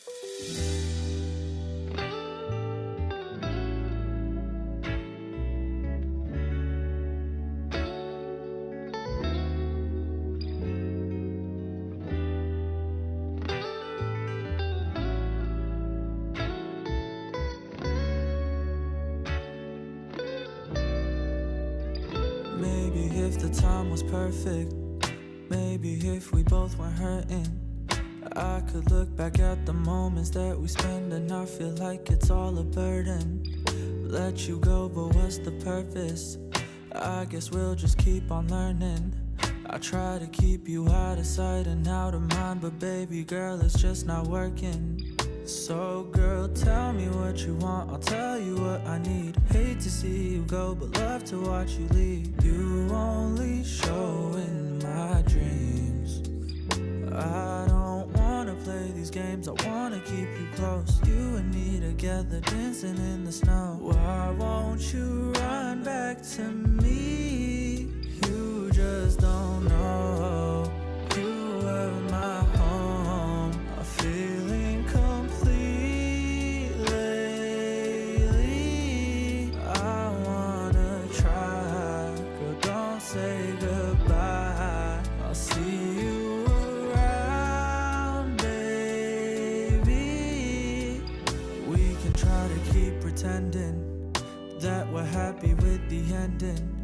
Maybe if the time was perfect, maybe if we both weren't hurting, I could look back at the moments that we spend and not feel like it's all a burden. Let you go, but what's the purpose? I guess we'll just keep on learning. I try to keep you out of sight and out of mind, but baby girl, it's just not working. So girl, tell me what you want, I'll tell you what I need. Hate to see you go, but love to watch you leave. You only show in my dreams. I don't wanna play these games, I wanna keep you close. You and me together, dancing in the snow. Why won't you run back to me? You just don't know. You were my home, a feeling complete lately. I wanna try, girl, don't say goodbye. I'll see you around, baby. We can try to keep pretending that we're happy with the ending,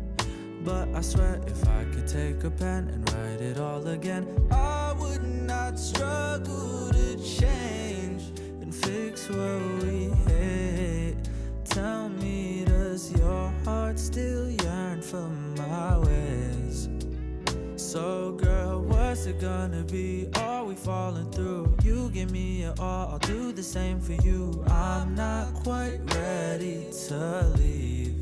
but I swear if I could take a pen and write it all again, I would not struggle to change and fix what we hate. Tell me, does your heart still yearn for my ways? So girl, what's it gonna be? Are we falling through? You give me your all, I'll do the same for you. I'm not quite ready to leave.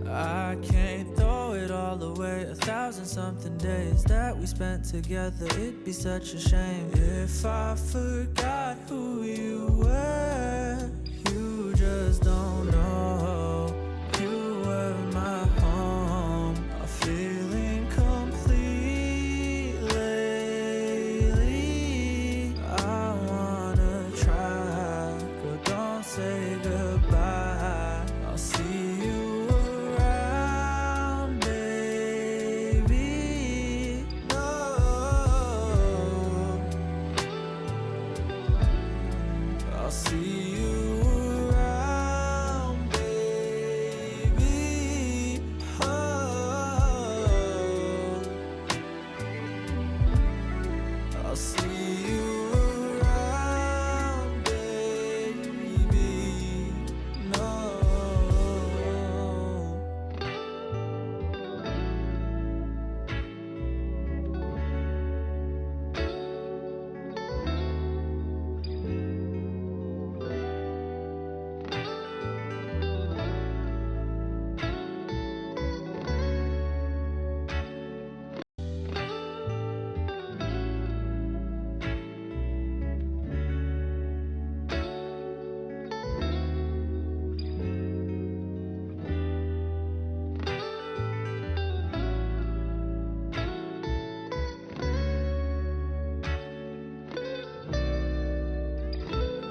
I can't throw it all away. 1,000-something days that we spent together, it'd be such a shame if I forgot who you were. You just don't know. You were my home, a feeling complete lately. I wanna try, girl, don't say goodbye. I'll see you around, baby. No, I'll see you around, baby. Oh, I'll see you around, baby. No.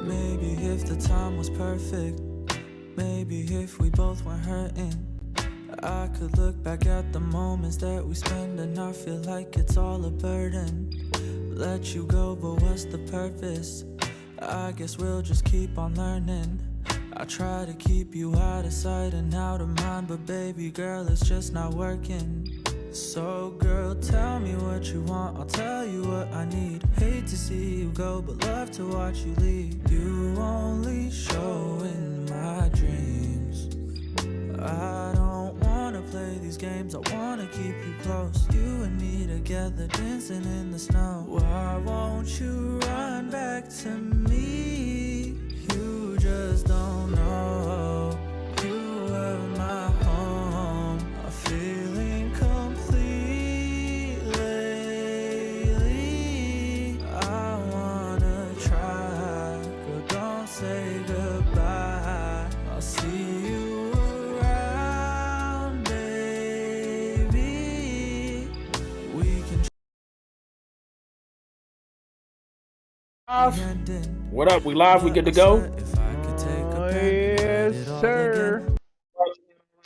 Maybe if the time was perfect, maybe if we both weren't hurting, I could look back at the moments that we spend and not feel like it's all a burden. Let you go, but what's the purpose? I guess we'll just keep on learning. I try to keep you out of sight and out of mind, but baby girl, it's just not working. So girl, tell me what you want, I'll tell you what I need. Hate to see you go, but love to watch you leave. You only show in my dreams. I don't wanna play these games, I wanna keep you close. You and me together, dancing in the snow. Why won't you run back to me? You just don't know. You were my home, a feeling complete lately. I wanna try, girl, don't say goodbye. I'll see you around, baby. We can Live. What up? We live. We But good to I go. swear if I could take a pen and write Yes, it all sir. again.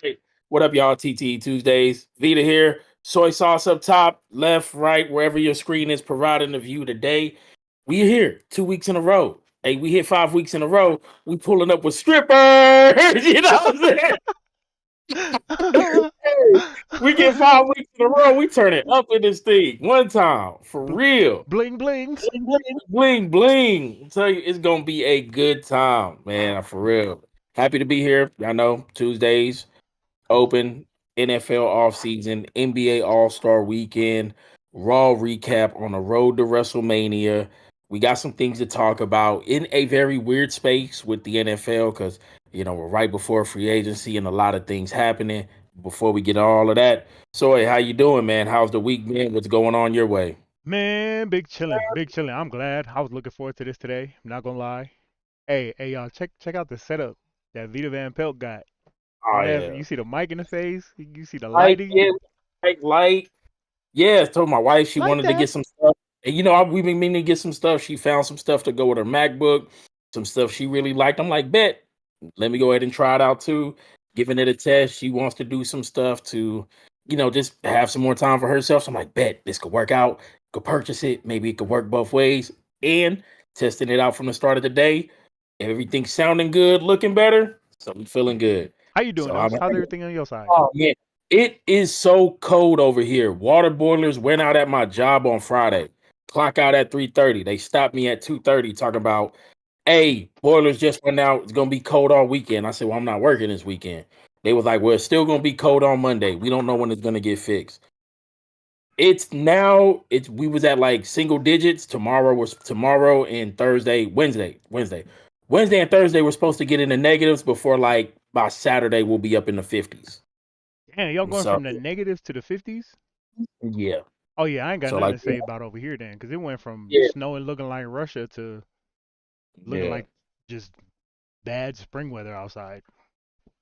Hey, what up, y'all? TT Tuesdays. Vita here. Soy sauce up top, left, right, wherever your screen is providing the view today. We here 2 weeks in a row. Hey, we hit 5 weeks in a row. We pulling up with strippers. You know what I'm saying? Hey, we get 5 weeks in a row. We turn it up in this thing one time for real. Bling blings. Bling, bling, bling, bling. I tell you, it's gonna be a good time, man. For real. Happy to be here. I know Tuesdays open, NFL offseason, NBA All Star weekend, Raw recap on the road to WrestleMania. We got some things to talk about in a very weird space with the NFL because we're right before free agency and a lot of things happening. Before we get all of that, so hey, how you doing, man? How's the week been? What's going on your way? Man, big chillin', big chillin'. I'm glad. I was looking forward to this today. I'm not gonna lie. Hey, y'all, check out the setup that Vita Van Pelt got. Oh You have yeah, you see the mic in the face. You see the like lighting. yeah, like yeah. I told my wife she Like wanted to that. get some stuff, and we've been meaning to get some stuff. She found some stuff to go with her MacBook, some stuff she really liked. I'm like, bet, let me go ahead and try it out too. Giving it a test. She wants to do some stuff to, just have some more time for herself. So I'm like, bet this could work out. Could purchase it. Maybe it could work both ways. And testing it out from the start of the day. Everything's sounding good, looking better. So I'm feeling good. How you doing, So though? I'm How's everything on your side? Oh man, it is so cold over here. Water boilers went out at my job on Friday. Clock out at 3:30. They stopped me at 2:30 talking about, hey, boilers just went out. It's gonna be cold all weekend. I said, well, I'm not working this weekend. They was like, well, it's still gonna be cold on Monday. We don't know when it's gonna get fixed. It's we was at like single digits. Tomorrow and Wednesday and Thursday we're supposed to get in the negatives before like by Saturday we'll be up in the 50s. Damn, y'all going So from the negatives to the 50s? yeah. Oh yeah, I ain't got So nothing like to say about over here then, 'cause it went from yeah, snowing looking like Russia to looking yeah. like just bad spring weather outside.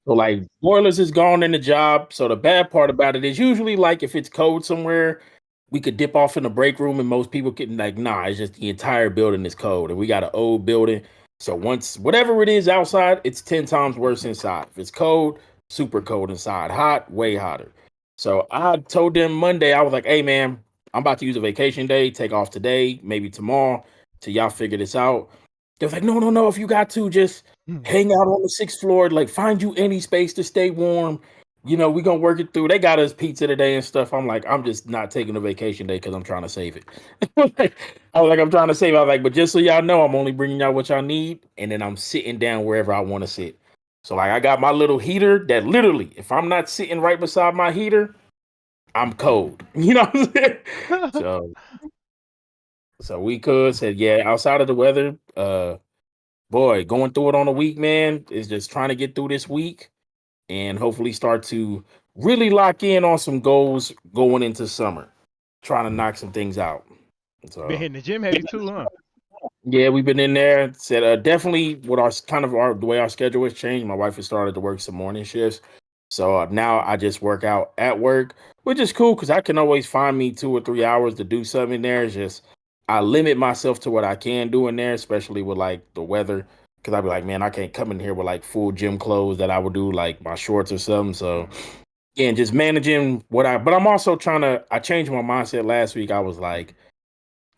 So like boilers is gone in the job. So the bad part about it is usually like if it's cold somewhere, we could dip off in the break room and most people can like, nah, it's just the entire building is cold. And we got an old building. So once whatever it is outside, it's 10 times worse inside. If it's cold, super cold inside. Hot, way hotter. So I told them Monday, I was like, hey man, I'm about to use a vacation day, take off today, maybe tomorrow, till y'all figure this out. They was like, no, no, no. If you got to, just hang out on the sixth floor. Like, find you any space to stay warm. We're gonna work it through. They got us pizza today and stuff. I'm like, I'm just not taking a vacation day because I'm trying to save it. I was like, I'm trying to save. I was like, but just so y'all know, I'm only bringing y'all what y'all need, and then I'm sitting down wherever I want to sit. So like, I got my little heater that literally, if I'm not sitting right beside my heater, I'm cold. You know what I'm saying? So, so we could said, yeah, outside of the weather, boy, going through it on a week, man, is just trying to get through this week and hopefully start to really lock in on some goals going into summer, trying to knock some things out. Been So hitting the gym heavy too, huh? yeah, we've been in there. Said definitely with our the way our schedule has changed. My wife has started to work some morning shifts, so now I just work out at work, which is cool because I can always find me 2 or 3 hours to do something in there. It's just I limit myself to what I can do in there, especially with like the weather. Because I'd be like, man, I can't come in here with like full gym clothes that I would do like my shorts or something. So yeah, just managing what but I'm also trying to. I changed my mindset last week. I was like,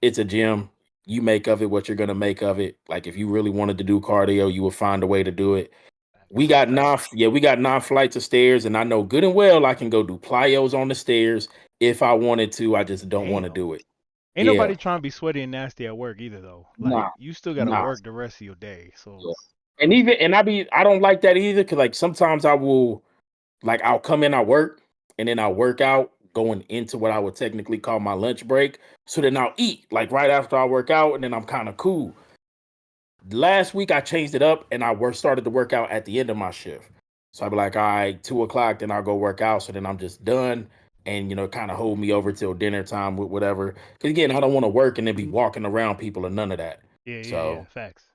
it's a gym. You make of it what you're gonna make of it. Like if you really wanted to do cardio, you would find a way to do it. We Facts. got we got 9 flights of stairs, and I know good and well I can go do plyos on the stairs if I wanted to. I just don't want to Damn. do it. Ain't Yeah, nobody trying to be sweaty and nasty at work either though. Like nah, you still gotta nah. work the rest of your day. So Yeah. I don't like that either because like sometimes I will like I'll come in, I work, and then I'll work out going into what I would technically call my lunch break. So then I'll eat like right after I work out, and then I'm kind of cool. Last week I changed it up and I started to work out at the end of my shift. So I'd be like, all right, 2 o'clock, then I'll go work out. So then I'm just done and kind of hold me over till dinner time with whatever. Cause again, I don't want to work and then be walking around people or none of that. yeah. So Facts.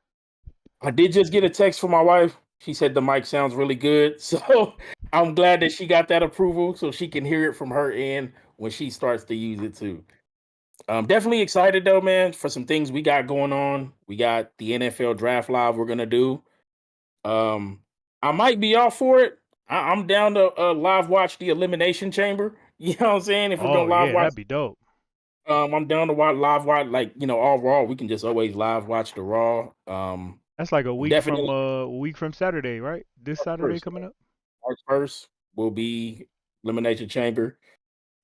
I did just get a text from my wife. She said the mic sounds really good. So I'm glad that she got that approval so she can hear it from her end when she starts to use it too. Definitely excited though, man, for some things we got going on. We got the NFL draft live we're gonna do. Um, I might be off for it. I'm down to live watch the Elimination Chamber. You know what I'm saying? If we're Oh gonna live yeah, watch, that'd be dope. I'm down to watch live watch like all Raw. We can just always live watch the Raw. That's like I'm definitely a week from Saturday, right? This Saturday first. coming up. March 1st will be Elimination Chamber.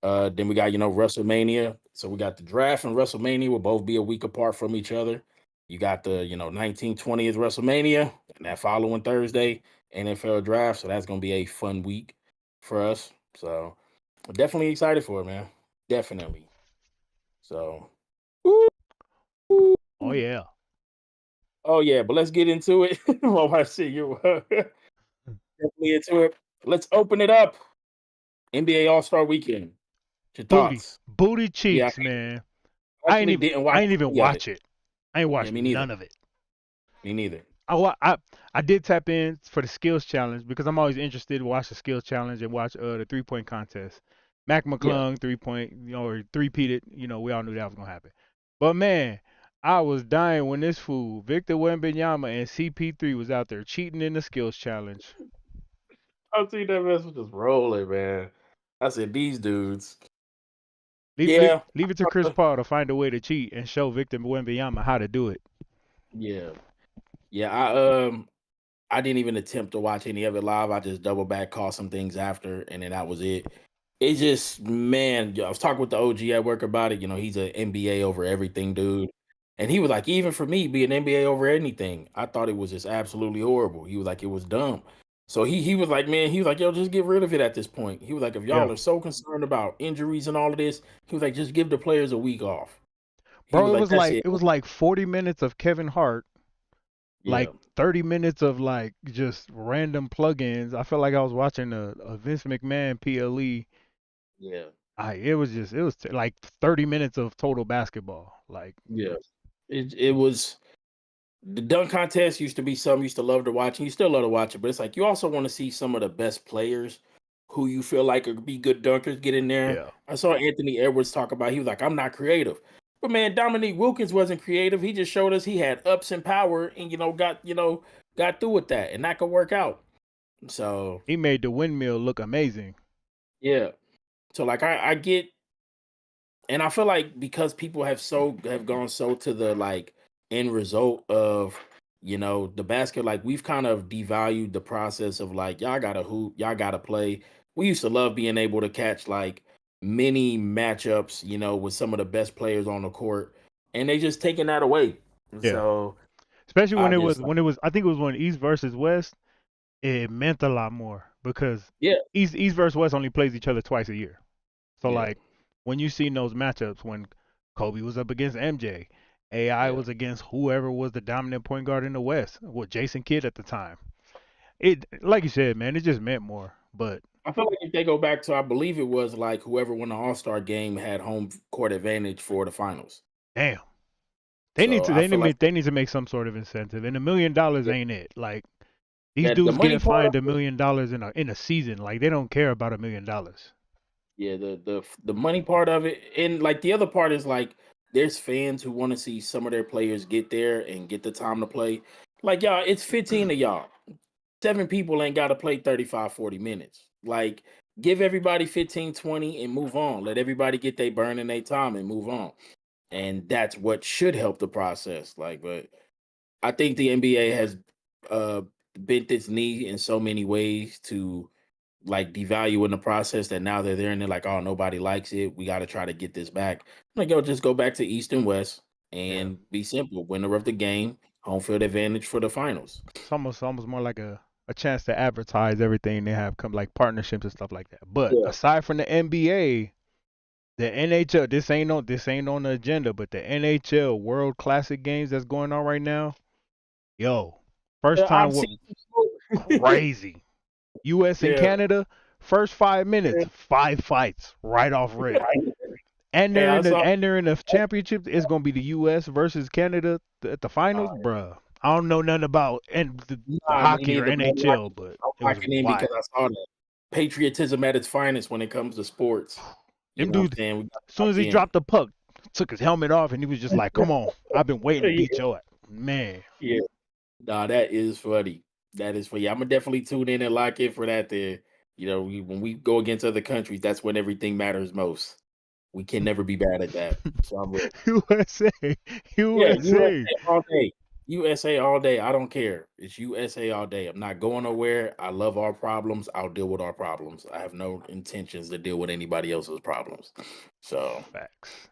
Then we got, WrestleMania. So we got the draft and WrestleMania will both be a week apart from each other. You got the, 1920th WrestleMania and that following Thursday, NFL draft. So that's going to be a fun week for us. So I'm definitely excited for it, man. Definitely. So, woo, woo. Oh yeah. Oh, yeah. But let's get into it. While I see you definitely into it. Let's open it up. NBA All-Star Weekend. Your thoughts? Booty Yeah, cheeks, man. I actually didn't watch I ain't even any of it. watch it. I ain't watched Yeah, me neither. none of it. Me neither. I did tap in for the skills challenge because I'm always interested to watch the skills challenge and watch the 3-point contest. Mac Yeah. McClung 3-point, or three-peated. We all knew that was gonna happen. But man, I was dying when this fool Victor Wembanyama and CP3 was out there cheating in the skills challenge. I see that mess was just rolling, man. I said these dudes. Leave Yeah, it to Chris Paul to find a way to cheat and show Victor Wembanyama how to do it. yeah, yeah. I didn't even attempt to watch any of it live. I just double back, caught some things after, and then that was it. It just, man, I was talking with the OG at work about it. He's an NBA over everything, dude. And he was like, even for me, being NBA over anything, I thought it was just absolutely horrible. He was like, it was dumb. So he was like, man, he was like, yo, just get rid of it at this point. He was like, if y'all Yeah. are so concerned about injuries and all of this, he was like, just give the players a week off. He Bro, was like, that's it. it was like 40 minutes of Kevin Hart, Yeah, like 30 minutes of like just random plugins. I felt like I was watching a Vince McMahon PLE. yeah, It was like 30 minutes of total basketball. Like, yeah. It was the dunk contest used to be something you used to love to watch, and you still love to watch it. But it's like you also want to see some of the best players who you feel like could be good dunkers get in there. yeah. I saw Anthony Edwards talk about. He was like, "I'm not creative," but man, Dominique Wilkins wasn't creative. He just showed us he had ups and power, and got through with that, and that could work out. So He made the windmill look amazing. yeah, so like I get. And I feel like because people have gone so to the like end result of the basket, like we've kind of devalued the process of like y'all gotta hoop, y'all gotta play. We used to love being able to catch like mini matchups, with some of the best players on the court, and they just taking that away. Yeah. So Especially I just like, when it was I think it was when East versus West, it meant a lot more because yeah, East versus West only plays each other twice a year. So yeah, like when you see those matchups when Kobe was up against MJ, AI yeah. was against whoever was the dominant point guard in the West, with Jason Kidd at the time. It, like you said, man, it just meant more. But I feel like if they go back to, I believe it was like whoever won the All-Star game had home court advantage for the finals. damn, So I feel like they need to make some sort of incentive. And $1 million ain't it. Like these that the dudes money getting part. fined $1 million in a season. Like they don't care about $1 million. Yeah, the money part of it, and like the other part is like there's fans who want to see some of their players get there and get the time to play. Like y'all, it's 15 of y'all. 7 people ain't got to play 35, 40 minutes. Like give everybody 15, 20 and move on. Let everybody get their burn in their time and move on. And that's what should help the process. Like, but I think the NBA has uh bent its knee in so many ways to like devaluing the process that now they're there and they're like, oh, nobody likes it. We got to try to get this back. I'm like, yo, just go back to East and West Yeah. and be simple. Winner of the game, home field advantage for the finals. It's almost more like a chance to advertise everything they have come like partnerships and stuff like that. But Yeah. aside from the NBA, the NHL, this ain't on the agenda, but the NHL World Classic games that's going on right now, yo, first time I've seen some smoke. crazy. US and Yeah. Canada, first 5 minutes, 5 fights right off rip. And Hey, I saw they're in the championship. It's gonna be the US versus Canada at the finals, bruh. I don't know nothing about the nah, me hockey or neither, but NHL, but I'm it was locking in because wild. I saw that patriotism at its finest when it comes to sports. You Them know what I'm dudes, saying? We got as to soon lock as he in. dropped the puck, took his helmet off, and he was just like, "Come on, I've been waiting to Yeah. beat your ass." Man. Yeah. Nah, that is funny. That is funny. I'm gonna definitely tune in and lock in for that. There, when we go against other countries, that's when everything matters most. We can never be bad at that. So I'm ready. USA, Yeah, USA. USA all day. USA all day. I don't care. It's USA all day. I'm not going nowhere. I love our problems. I'll deal with our problems. I have no intentions to deal with anybody else's problems. So, Facts.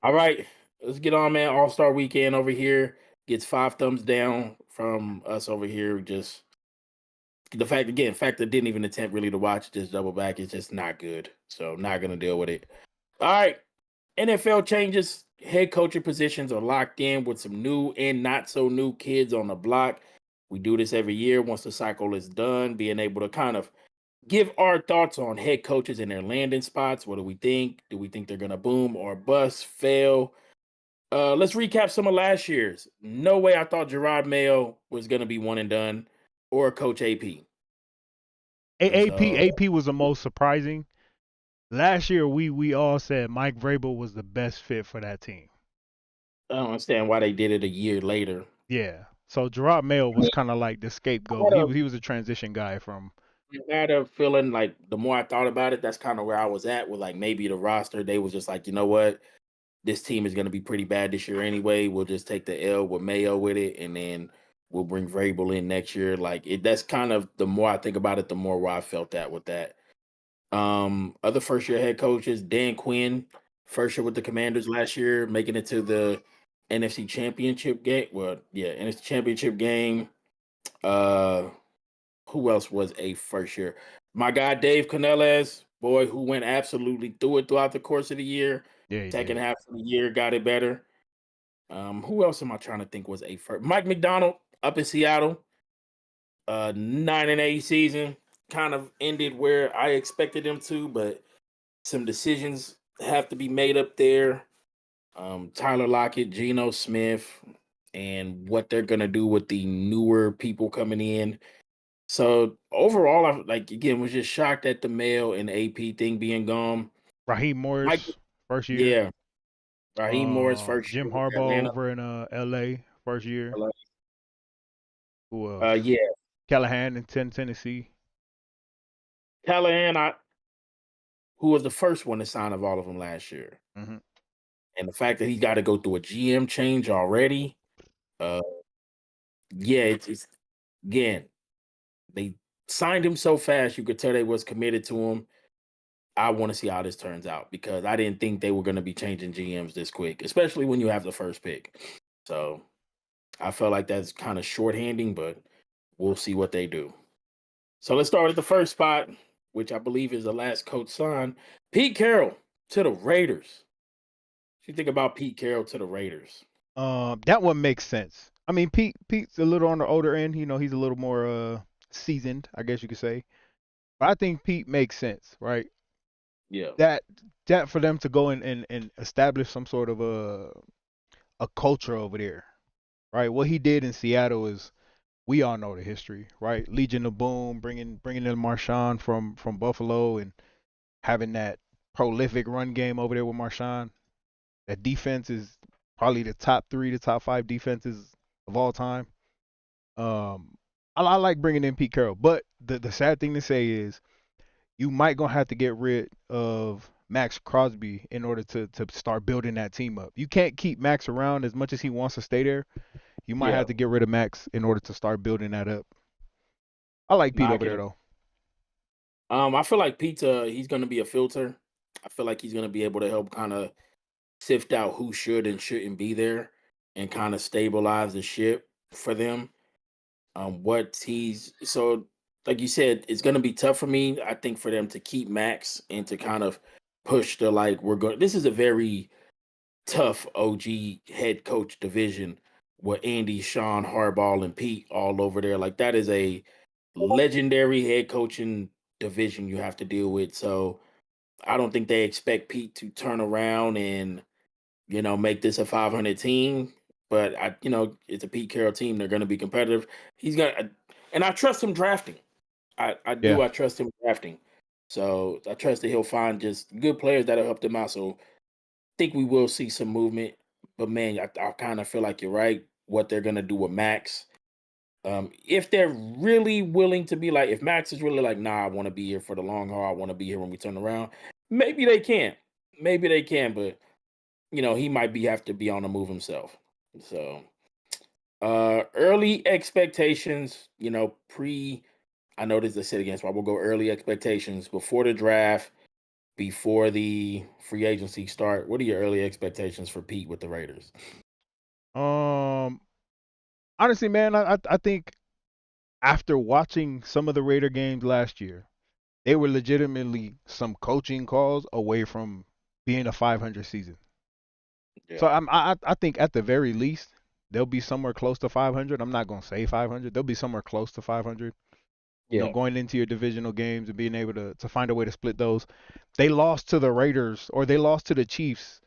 all right, let's get on, man. All-Star weekend over here gets 5 thumbs down from us over here. Just the fact that didn't even attempt really to watch, just double back. It's just not good. So, not gonna deal with it. All right. NFL changes. Head coaching positions are locked in with some new and not so new kids on the block. We do this every year once the cycle is done, being able to kind of give our thoughts on head coaches and their landing spots. What do we think? Do we think they're going to boom or bust, fail? Let's recap some of last year's. No way I thought Gerard Mayo was going to be one and done, or Coach AP. AP was the most surprising. Last year, we all said Mike Vrabel was the best fit for that team. I don't understand why they did it a year later. Yeah. So Gerard Mayo was kind of like the scapegoat. He was a transition guy from. I had a feeling like the more I thought about it, that's kind of where I was at with like maybe the roster. They was just like, you know what, this team is going to be pretty bad this year anyway. We'll just take the L with Mayo with it, and then we'll bring Vrabel in next year. Like it, that's kind of the more I think about it, the more where I felt that with that. Other first year head coaches, Dan Quinn, first year with the Commanders last year, making it to the NFC Championship game. Well, yeah, NFC Championship game. Uh, who else was a first year? My guy Dave Canales, boy, who went absolutely through it throughout the course of the year. Yeah, he Second did. half of the year got it better. Who else am I trying to think was a first? Mike McDonald up in Seattle. 9-8 season kind of ended where I expected him to, but some decisions have to be made up there. Tyler Lockett, Geno Smith, and what they're gonna do with the newer people coming in. So overall, I like again was just shocked at the Mail and AP thing being gone. Raheem Mike, Morris, first year. yeah, Raheem Morris first Jim year with Harbaugh Atlanta. over in LA, first year. Who else? Yeah, Callahan in Tennessee. Callahan, who was the first one to sign of all of them last year, Mm-hmm. and the fact that he got to go through a GM change already. Uh, yeah, it's again they signed him so fast you could tell they was committed to him. I want to see how this turns out because I didn't think they were going to be changing GMs this quick, especially when you have the first pick. So I felt like that's kind of shorthanding, but we'll see what they do. So let's start at the first spot, which I believe is the last coach signed. Pete Carroll to the Raiders. What you think about Pete Carroll to the Raiders? That one makes sense. I mean, Pete's a little on the older end. He's a little more seasoned, I guess you could say. But I think Pete makes sense, right? Yeah. That for them to go and establish some sort of a culture over there, right? What he did in Seattle is we all know the history, right? Legion of Boom, bringing in Marshawn from Buffalo and having that prolific run game over there with Marshawn. That defense is probably the top 3 to top 5 defenses of all time. Um, I like bringing in Pete Carroll, but the sad thing to say is you might gonna have to get rid of Max Crosby in order to start building that team up. You can't keep Max around as much as he wants to stay there. You might Yeah. have to get rid of Max in order to start building that up. I like Pete Nah, I over can. there though. I feel like Pete, he's going to be a filter. I feel like he's going to be able to help kind of sift out who should and shouldn't be there and kind of stabilize the ship for them. What he's so like you said, it's gonna be tough for me. I think for them to keep Max and to kind of push the like we're going. This is a very tough OG head coach division with Andy, Sean, Harbaugh, and Pete all over there. Like that is a legendary head coaching division you have to deal with. So I don't think they expect Pete to turn around and make this a 500 team. But it's a Pete Carroll team. They're going to be competitive. He's got, and I trust him drafting. I do. Yeah. I trust him drafting. So I trust that he'll find just good players that'll help them out. So think we will see some movement. But man, I kind of feel like you're right. What they're gonna do with Max, if they're really willing to be like, if Max is really like, nah, I want to be here for the long haul. I want to be here when we turn around. Maybe they can. Maybe they can, but he might be have to be on the move himself. So, early expectations. I know this is a sit against, but we'll go early expectations before the draft, before the free agency start. What are your early expectations for Pete with the Raiders? Um, honestly, man, I think after watching some of the Raider games last year, they were legitimately some coaching calls away from being a 500 season. So Yeah, I think at the very least they'll be somewhere close to 500. I'm not gonna say 500. They'll be somewhere close to 500. yeah, Going into your divisional games and being able to find a way to split those. They lost to the Raiders or they lost to the Chiefs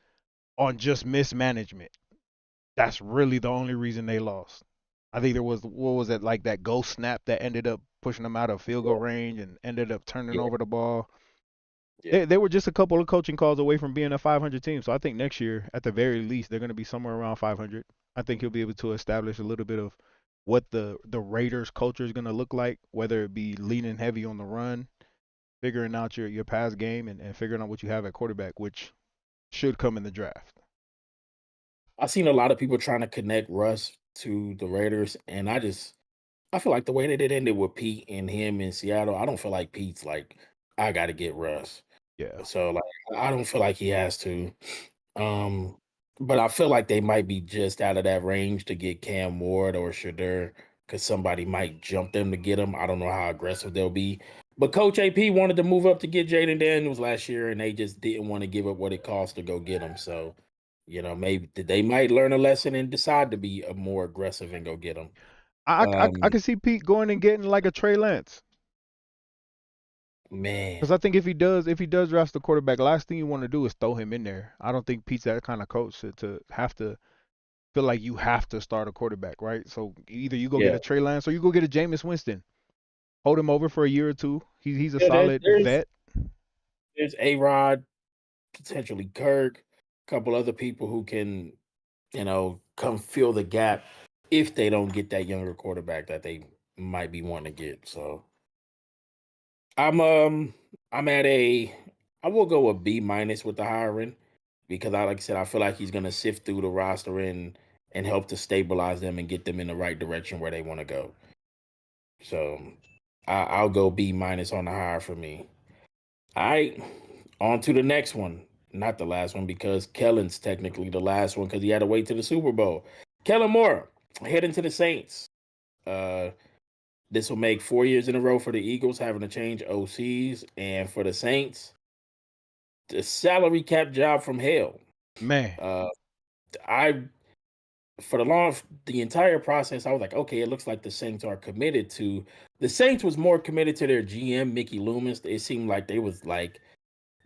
on just mismanagement. That's really the only reason they lost. I think there was what was it like that ghost snap that ended up pushing them out of field goal range and ended up turning yeah, over the ball. yeah. They were just a couple of coaching calls away from being a 500 team. So I think next year, at the very least, they're going to be somewhere around 500. I think he'll be able to establish a little bit of what the Raiders culture is going to look like, whether it be leaning heavy on the run, figuring out your pass game, and figuring out what you have at quarterback, which should come in the draft. I've seen a lot of people trying to connect Russ to the Raiders, and I feel like the way that it ended with Pete and him in Seattle, I don't feel like Pete's like, I got to get Russ. Yeah. So like, I don't feel like he has to. Um, but I feel like they might be just out of that range to get Cam Ward or Shadur because somebody might jump them to get him. I don't know how aggressive they'll be. But Coach AP wanted to move up to get Jaden Daniels last year, and they just didn't want to give up what it cost to go get him. So, maybe they might learn a lesson and decide to be a more aggressive and go get him. I can see Pete going and getting like a Trey Lance. Man, Because I think if he does draft the quarterback, last thing you want to do is throw him in there. I don't think Pete's that kind of coach to have to feel like you have to start a quarterback, right? So either you go get yeah, a Trey Lance or you go get a Jameis Winston. Hold him over for a year or two. He's a yeah. solid There's vet. there's A Rod, potentially Kirk, a couple other people who can come fill the gap if they don't get that younger quarterback that they might be wanting to get. So I'm um I'm at I will go a B minus with the hiring because like I said, I feel like he's gonna sift through the roster and help to stabilize them and get them in the right direction where they want to go. So I'll go B minus on the hire for me. All right, on to the next one. Not the last one because Kellen's technically the last one because he had to wait to the Super Bowl. Kellen Moore heading to the Saints. Uh, this will make 4 years in a row for the Eagles having to change OCs, and for the Saints, the salary cap job from hell. Man, Uh, I for the entire process, I was like, okay, it looks like the Saints are committed to. The Saints was more committed to their GM Mickey Loomis. It seemed like they was like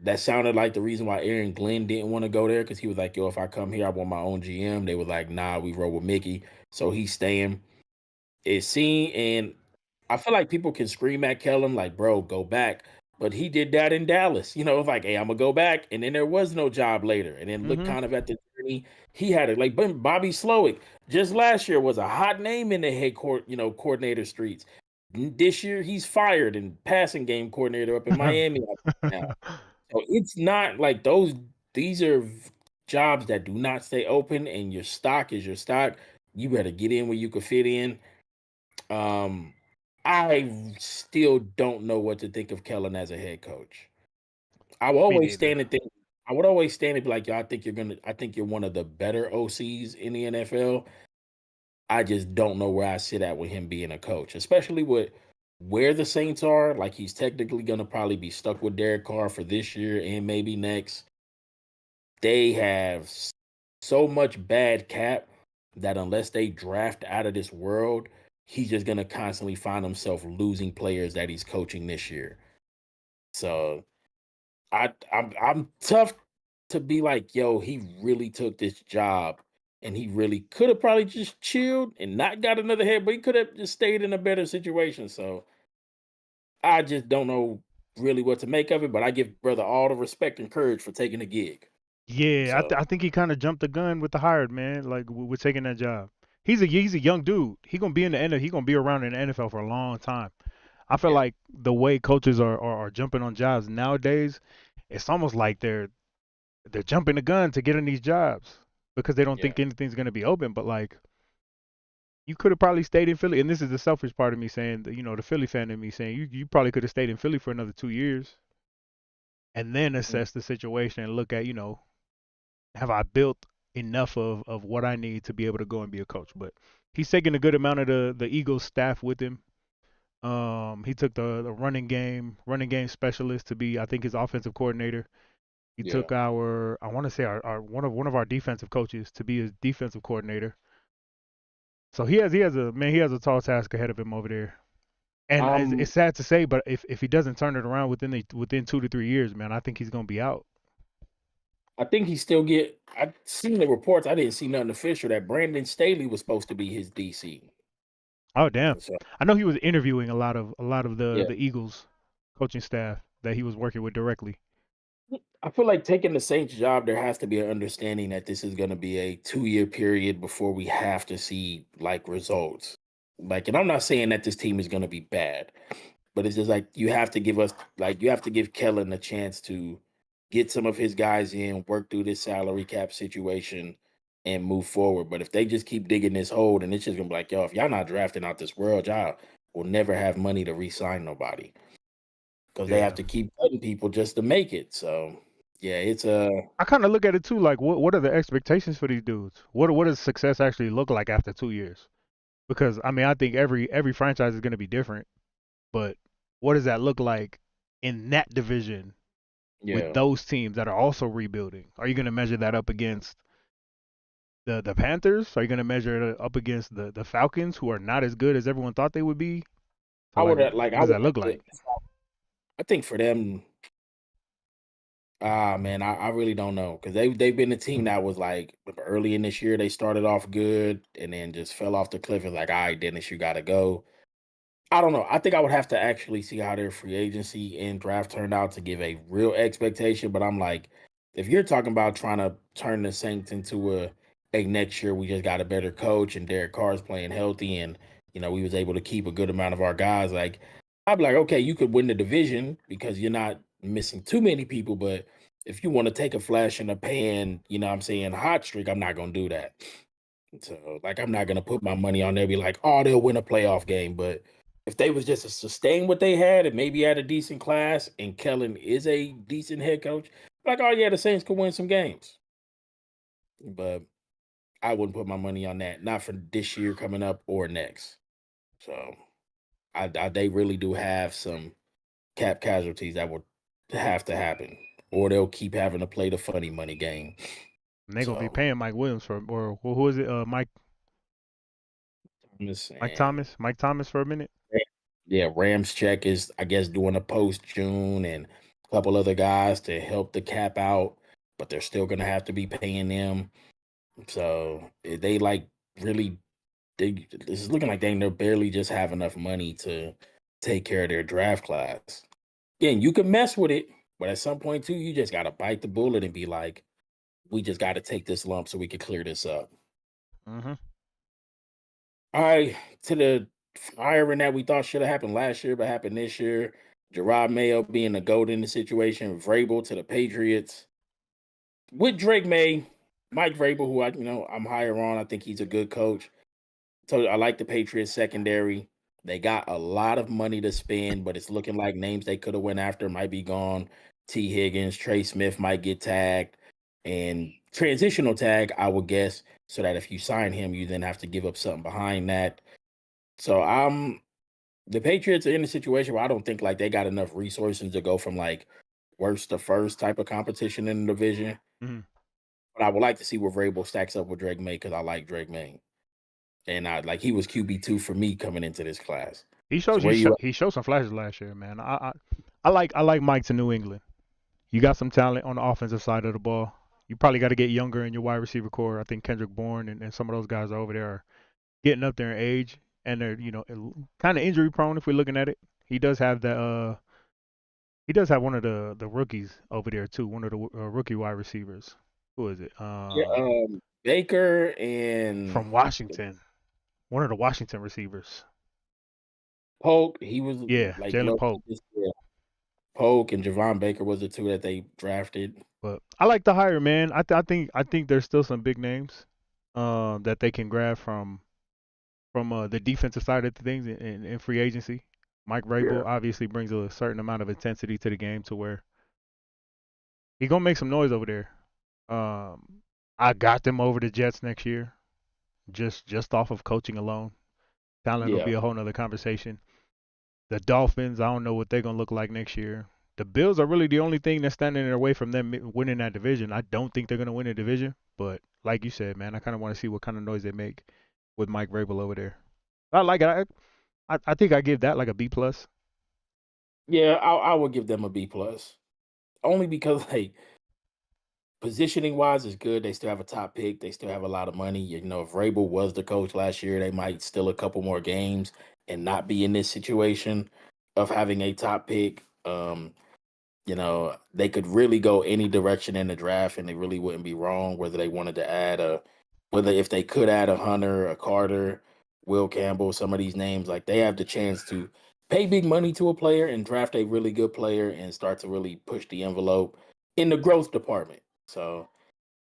that sounded like the reason why Aaron Glenn didn't want to go there because he was like, yo, if I come here, I want my own GM. They were like, nah, we roll with Mickey. So he's staying. It seemed, and I feel like people can scream at Kellen, like, bro, go back. But he did that in Dallas. It's like, hey, I'm gonna go back. And then there was no job later. And then look mm-hmm. kind of at the journey. He had it like Bobby Slowick just last year was a hot name in the head court, coordinator streets. This year he's fired and passing game coordinator up in Miami now. So it's not like these are jobs that do not stay open, and your stock is your stock. You better get in where you could fit in. Um, I still don't know what to think of Kellen as a head coach. I would Me always neither. stand and think. I would always stand and be like, "Yo, I think you're one of the better OCs in the NFL." I just don't know where I sit at with him being a coach, especially with where the Saints are. Like he's technically going to probably be stuck with Derek Carr for this year and maybe next. They have so much bad cap that unless they draft out of this world, he's just gonna constantly find himself losing players that he's coaching this year. So I'm tough to be like, yo, he really took this job and he really could have probably just chilled and not got another head, but he could have just stayed in a better situation. So I just don't know really what to make of it, but I give brother all the respect and courage for taking the gig. Yeah, So I think he kind of jumped the gun with the hire, man. Like with taking that job. He's a young dude. He gonna be in the NFL. He gonna be around in the NFL for a long time. I feel yeah, like the way coaches are jumping on jobs nowadays, it's almost like they're jumping the gun to get in these jobs because they don't yeah. think anything's gonna be open. But like you could have probably stayed in Philly, and this is the selfish part of me saying, the Philly fan in me saying you probably could have stayed in Philly for another 2 years and then Mhm. assess the situation and look at have I built enough of what I need to be able to go and be a coach. But he's taking a good amount of the Eagles staff with him. He took the running game specialist to be, I think, his offensive coordinator. He Yeah. took I want to say our one of our defensive coaches to be his defensive coordinator. So he has a tall task ahead of him over there. And Um, it's sad to say, but if he doesn't turn it around within 2 to 3 years, man, I think he's gonna be out. I think he still get. I seen the reports. I didn't see nothing official that Brandon Staley was supposed to be his DC. Oh damn! So I know he was interviewing a lot of the yeah, the Eagles coaching staff that he was working with directly. I feel like taking the Saints job, there has to be an understanding that this is going to be a 2 year period before we have to see like results. Like, and I'm not saying that this team is going to be bad, but it's just like you have to give us, like, you have to give Kellen a chance to get some of his guys in, work through this salary cap situation, and move forward. But if they just keep digging this hole, then it's just gonna be like, yo, if y'all not drafting out this world, y'all will never have money to re-sign nobody because they have Yeah, to keep cutting people just to make it. So yeah, it's a I kind of look at it too. Like, what are the expectations for these dudes? What does success actually look like after 2 years? Because I mean, I think every franchise is going to be different, but what does that look like in that division with yeah. those teams that are also rebuilding? Are you going to measure that up against the Panthers? Are you going to measure it up against the Falcons, who are not as good as everyone thought they would be? So I like, would like what I does would that have look to. like? I think for them, man, I really don't know because they've been a team that was like early in this year they started off good and then just fell off the cliff. It's like, all right, Dennis, you got to go. I don't know. I think I would have to actually see how their free agency and draft turned out to give a real expectation. But I'm like, if you're talking about trying to turn the Saints into a next year, we just got a better coach and Derek Carr's playing healthy, and we was able to keep a good amount of our guys. Like, I'd be like, okay, you could win the division because you're not missing too many people. But if you want to take a flash in the pan, what I'm saying, hot streak, I'm not gonna do that. So, like, I'm not gonna put my money on there. Be like, oh, they'll win a playoff game. But if they was just to sustain what they had and maybe had a decent class, and Kellen is a decent head coach, like, oh yeah, the Saints could win some games. But I wouldn't put my money on that, not for this year coming up or next. So, they really do have some cap casualties that would have to happen, or they'll keep having to play the funny money game. And they're gonna be So, paying Mike Williams or who is it? Thomas Mike and Thomas, Mike Thomas for a minute. Yeah, Rams check is, I guess, doing a post June and a couple other guys to help the cap out, but they're still going to have to be paying them. So they like really, this is looking like they're barely just have enough money to take care of their draft class. Again, you can mess with it, but at some point too, you just got to bite the bullet and be like, we just got to take this lump so we can clear this up. Mm-hmm. All right, to the firing that we thought should have happened last year, but happened this year. Gerard Mayo being the GOAT in the situation. Vrabel to the Patriots. With Drake May, Mike Vrabel, who I'm higher on. I think he's a good coach. So I like the Patriots secondary. They got a lot of money to spend, but it's looking like names they could have went after might be gone. T. Higgins, Trey Smith might get tagged, and transitional tag, I would guess, so that if you sign him, you then have to give up something behind that. So the Patriots are in a situation where I don't think like they got enough resources to go from like worst to first type of competition in the division. Mm-hmm. But I would like to see where Vrabel stacks up with Drake May because I like Drake May. And I like he was QB2 for me coming into this class. He So showed where you at? he showed some flashes last year, man. I like Mike to New England. You got some talent on the offensive side of the ball. You probably got to get younger in your wide receiver core. I think Kendrick Bourne and some of those guys over there are getting up there in age, and they're kind of injury prone if we're looking at it. He does have that. He does have one of the rookies over there too, one of the rookie wide receivers. Who is it? Yeah, Baker and From Washington. One of the Washington receivers. Polk. He was Yeah, like Jalen low. Polk. Polk and Javon Baker was the two that they drafted. But I like the hire, man. I think there's still some big names that they can grab from the defensive side of things in free agency. Mike Yeah. Vrabel obviously brings a certain amount of intensity to the game to where he gonna make some noise over there. I got them over the Jets next year, just off of coaching alone. Talent will Yeah. be a whole nother conversation. The Dolphins, I don't know what they're gonna look like next year. The Bills are really the only thing that's standing in their way from them winning that division. I don't think they're gonna win a division, but like you said, man, I kind of want to see what kind of noise they make with Mike Vrabel over there. I like it. I think I give that like a B plus. Yeah, I would give them a B plus. Only because like positioning wise is good. They still have a top pick. They still have a lot of money. You know, if Vrabel was the coach last year, they might steal a couple more games and not be in this situation of having a top pick. You know, they could really go any direction in the draft and they really wouldn't be wrong whether they wanted to add whether if they could add a Hunter, a Carter, Will Campbell, some of these names, like they have the chance to pay big money to a player and draft a really good player and start to really push the envelope in the growth department. So,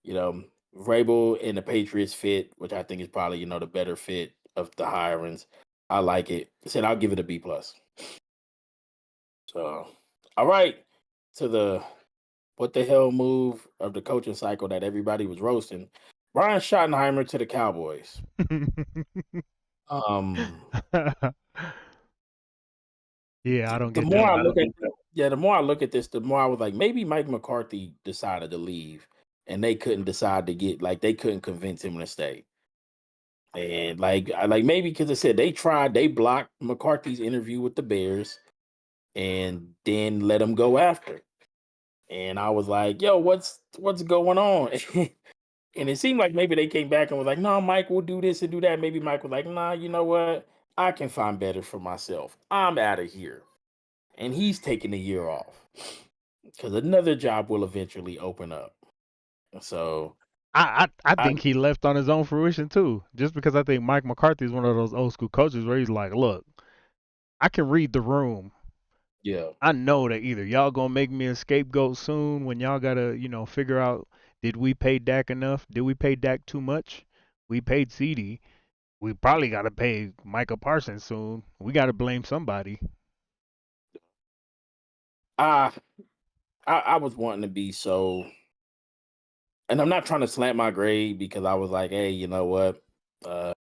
you know, Vrabel and the Patriots fit, which I think is probably, the better fit of the hirings. I like it. I said I'll give it a B plus. So, all right, to the what the hell move of the coaching cycle that everybody was roasting. Brian Schottenheimer to the Cowboys. Um, Yeah, I don't the get more that I one. look at the more I look at this, the more I was like, maybe Mike McCarthy decided to leave, and they couldn't decide to they couldn't convince him to stay. And like maybe because I said they blocked McCarthy's interview with the Bears, and then let him go after. And I was like, yo, what's going on? And it seemed like maybe they came back and was like, no, Mike will do this and do that. Maybe Mike was like, nah, you know what? I can find better for myself. I'm out of here. And he's taking a year off because another job will eventually open up. So I I think he left on his own fruition too. Just because I think Mike McCarthy is one of those old school coaches where he's like, look, I can read the room. yeah. I know that either y'all gonna make me a scapegoat soon when y'all gotta, figure out, did we pay Dak enough? Did we pay Dak too much? We paid CD. We probably gotta pay Micah Parsons soon. We gotta blame somebody. I I was wanting to be so, and I'm not trying to slant my grade because I was like, hey, you know what? Uh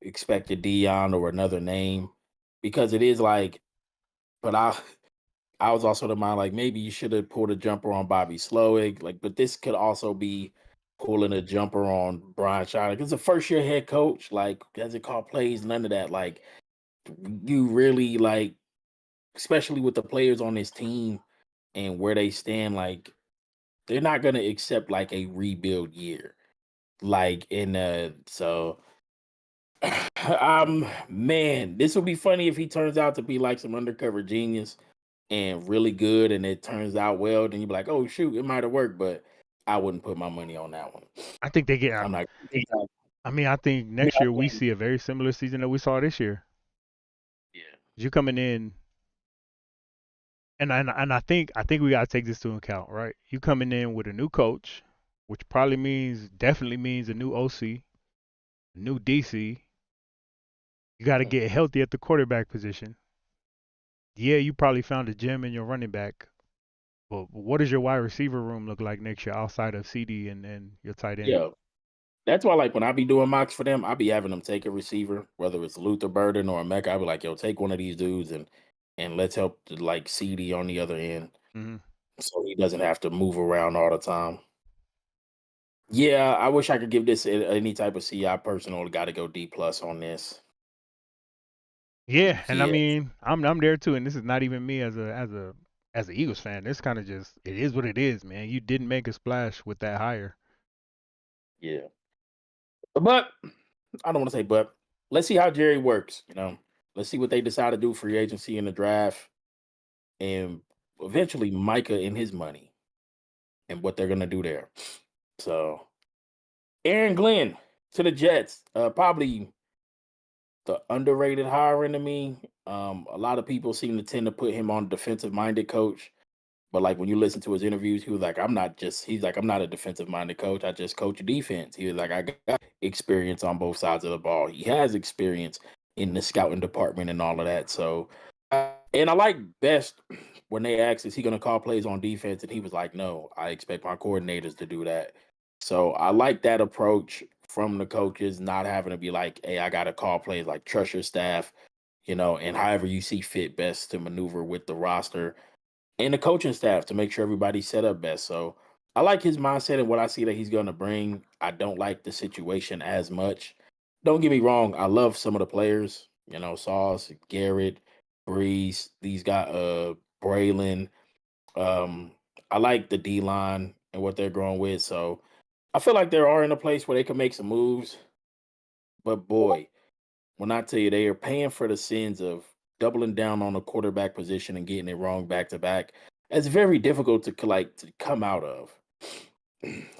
expected Dion or another name because it is like, but I was also the mind like maybe you should have pulled a jumper on Bobby Slowick, like, but this could also be pulling a jumper on Brian Shaw. It's a first year head coach, like doesn't call plays, none of that. Like you really like, especially with the players on this team and where they stand, like they're not gonna accept like a rebuild year. Like in so man, this would be funny if he turns out to be like some undercover genius and really good and it turns out well, then you'd be like, oh shoot, it might have worked, but I wouldn't put my money on that one. I think they get. I'm not I mean, I think I'm next not year we playing. see a very similar season that we saw this year. Yeah. You coming in, and I think we gotta take this into account, right? You coming in with a new coach, which definitely means a new OC, a new DC. You got to get healthy at the quarterback position. Yeah, you probably found a gem in your running back, but what does your wide receiver room look like next year outside of CD and your tight end? Yeah. That's why like when I be doing mocks for them, I be having them take a receiver, whether it's Luther Burden or a Mecca. I be like, yo, take one of these dudes and let's help the, like CD on the other end. Hmm. So he doesn't have to move around all the time. Yeah, I wish I could give this any type of C. I personally got to go D plus on this. Yeah, and I Yeah, mean, I'm there too, and this is not even me as a Eagles fan. This kind of just it is what it is, man. You didn't make a splash with that hire. yeah. But I don't want to say but. Let's see how Jerry works. Let's see what they decide to do free agency in the draft, and eventually Micah and his money and what they're gonna do there. So Aaron Glenn to the Jets, probably the underrated hiring to me. A lot of people seem to tend to put him on defensive minded coach. But like when you listen to his interviews, he was like, he's like, I'm not a defensive minded coach. I just coach defense. He was like, I got experience on both sides of the ball. He has experience in the scouting department and all of that. So, and I like best when they asked, is he going to call plays on defense? And he was like, no, I expect my coordinators to do that. So I like that approach from the coaches, not having to be like, hey, I got to call plays, like trust your staff, and however you see fit best to maneuver with the roster and the coaching staff to make sure everybody's set up best. So I like his mindset and what I see that he's going to bring. I don't like the situation as much. Don't get me wrong. I love some of the players, Sauce, Garrett, Breeze, these guys, Braylon. Um, I like the D line and what they're growing with. So I feel like they are in a place where they can make some moves. But boy, when I tell you they are paying for the sins of doubling down on the quarterback position and getting it wrong back to back, it's very difficult to come out of.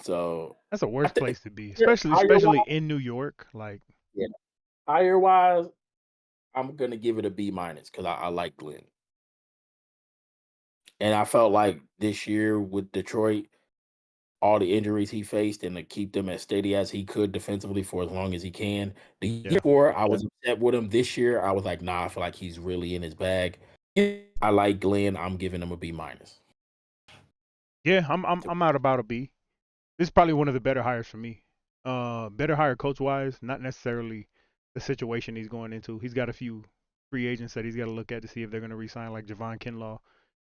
So That's the I worst think place to be, especially higher especially wise, in New York. Like, yeah, higher wise, I'm gonna give it a B minus because I like Glenn. And I felt like this year with Detroit, all the injuries he faced and to keep them as steady as he could defensively for as long as he can. The year yeah, before, I was upset with him. This year, I was like, nah, I feel like he's really in his bag. I like Glenn. I'm giving him a B minus. yeah, I'm out about a B. This is probably one of the better hires for me. Better hire coach wise, not necessarily the situation he's going into. He's got a few free agents that he's got to look at to see if they're going to resign, like Javon Kinlaw.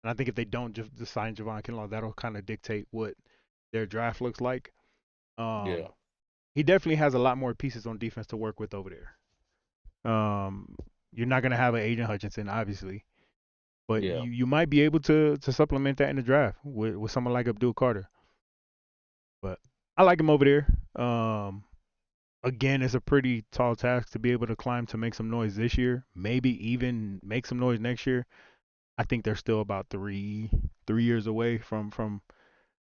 And I think if they don't just sign Javon Kinlaw, that'll kind of dictate what their draft looks like. Yeah, Um, he definitely has a lot more pieces on defense to work with over there. You're not going to have an Aiden Hutchinson, obviously, but yeah. you might be able to supplement that in the draft with someone like Abdul Carter. But I like him over there. Again, it's a pretty tall task to be able to climb to make some noise this year. Maybe even make some noise next year. I think they're still about three years away from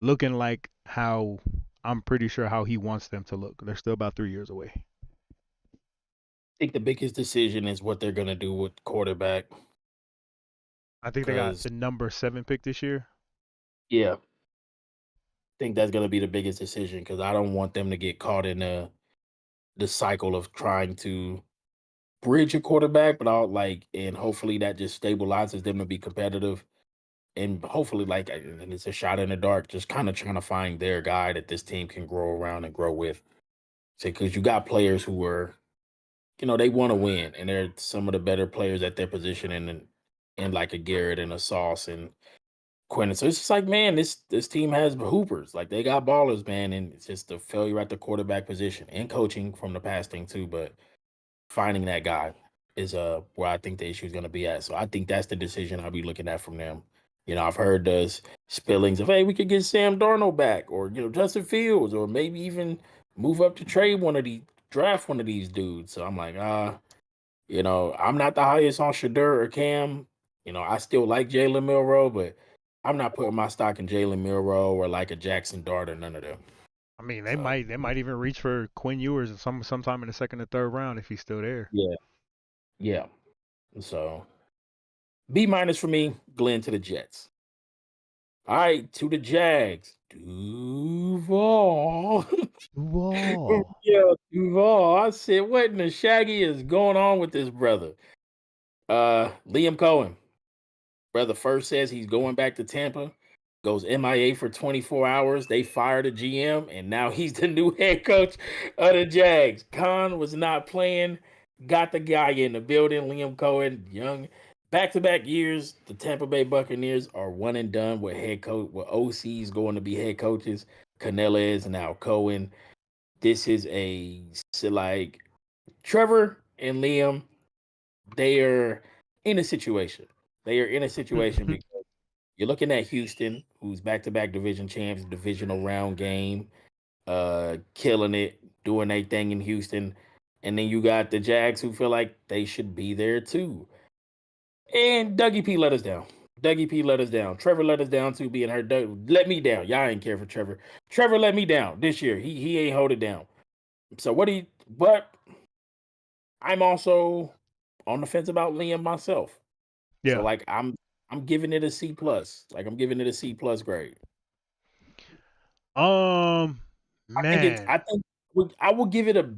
looking like how I'm pretty sure how he wants them to look. They're still about 3 years away. I think the biggest decision is what they're gonna do with quarterback. I think they got Because the number 7 pick this year. yeah, I think that's gonna be the biggest decision. Because I don't want them to get caught in the cycle of trying to bridge a quarterback, but and hopefully that just stabilizes them to be competitive. And hopefully, and it's a shot in the dark, just kind of trying to find their guy that this team can grow around and grow with. Because you got players who are, they want to win, and they're some of the better players at their position, and like a Garrett and a Sauce and Quinn. So it's just like, man, this team has hoopers, like they got ballers, man, and it's just a failure at the quarterback position and coaching from the past thing too. But finding that guy is where I think the issue is going to be at. So I think that's the decision I'll be looking at from them. I've heard those spillings of, hey, we could get Sam Darnold back, or Justin Fields, or maybe even move up to trade draft one of these dudes. So I'm like, I'm not the highest on Shadur or Cam. I still like Jalen Milrow, but I'm not putting my stock in Jalen Milrow or like a Jackson Dart or none of them. I mean, So they might even reach for Quinn Ewers sometime in the second or third round if he's still there. yeah, yeah. So B minus for me, Glenn to the Jets. All right, to the Jags. Duval. Whoa. Yeah, Duval. I said, what in the shaggy is going on with this brother? Liam Coen. Brother first says he's going back to Tampa, goes MIA for 24 hours. They fired a GM, and now he's the new head coach of the Jags. Khan was not playing, got the guy in the building. Liam Cohen, young, back-to-back years. The Tampa Bay Buccaneers are one and done with head coach, with OCs going to be head coaches. Canales, now Cohen. This is like Trevor and Liam. They are in a situation. They are in a situation because you're looking at Houston, who's back-to-back division champs, divisional round game, killing it, doing their thing in Houston. And then you got the Jags who feel like they should be there too. And Dougie P let us down. Dougie P let us down. Trevor let us down too, being hurt. Let me down. Y'all ain't care for Trevor. Trevor let me down this year. He ain't hold it down. So what do you? But I'm also on the fence about Liam myself. So Yeah. like I'm giving it a C plus. Like I'm giving it a C plus grade. Um, I think it's. man. I think I will give it a.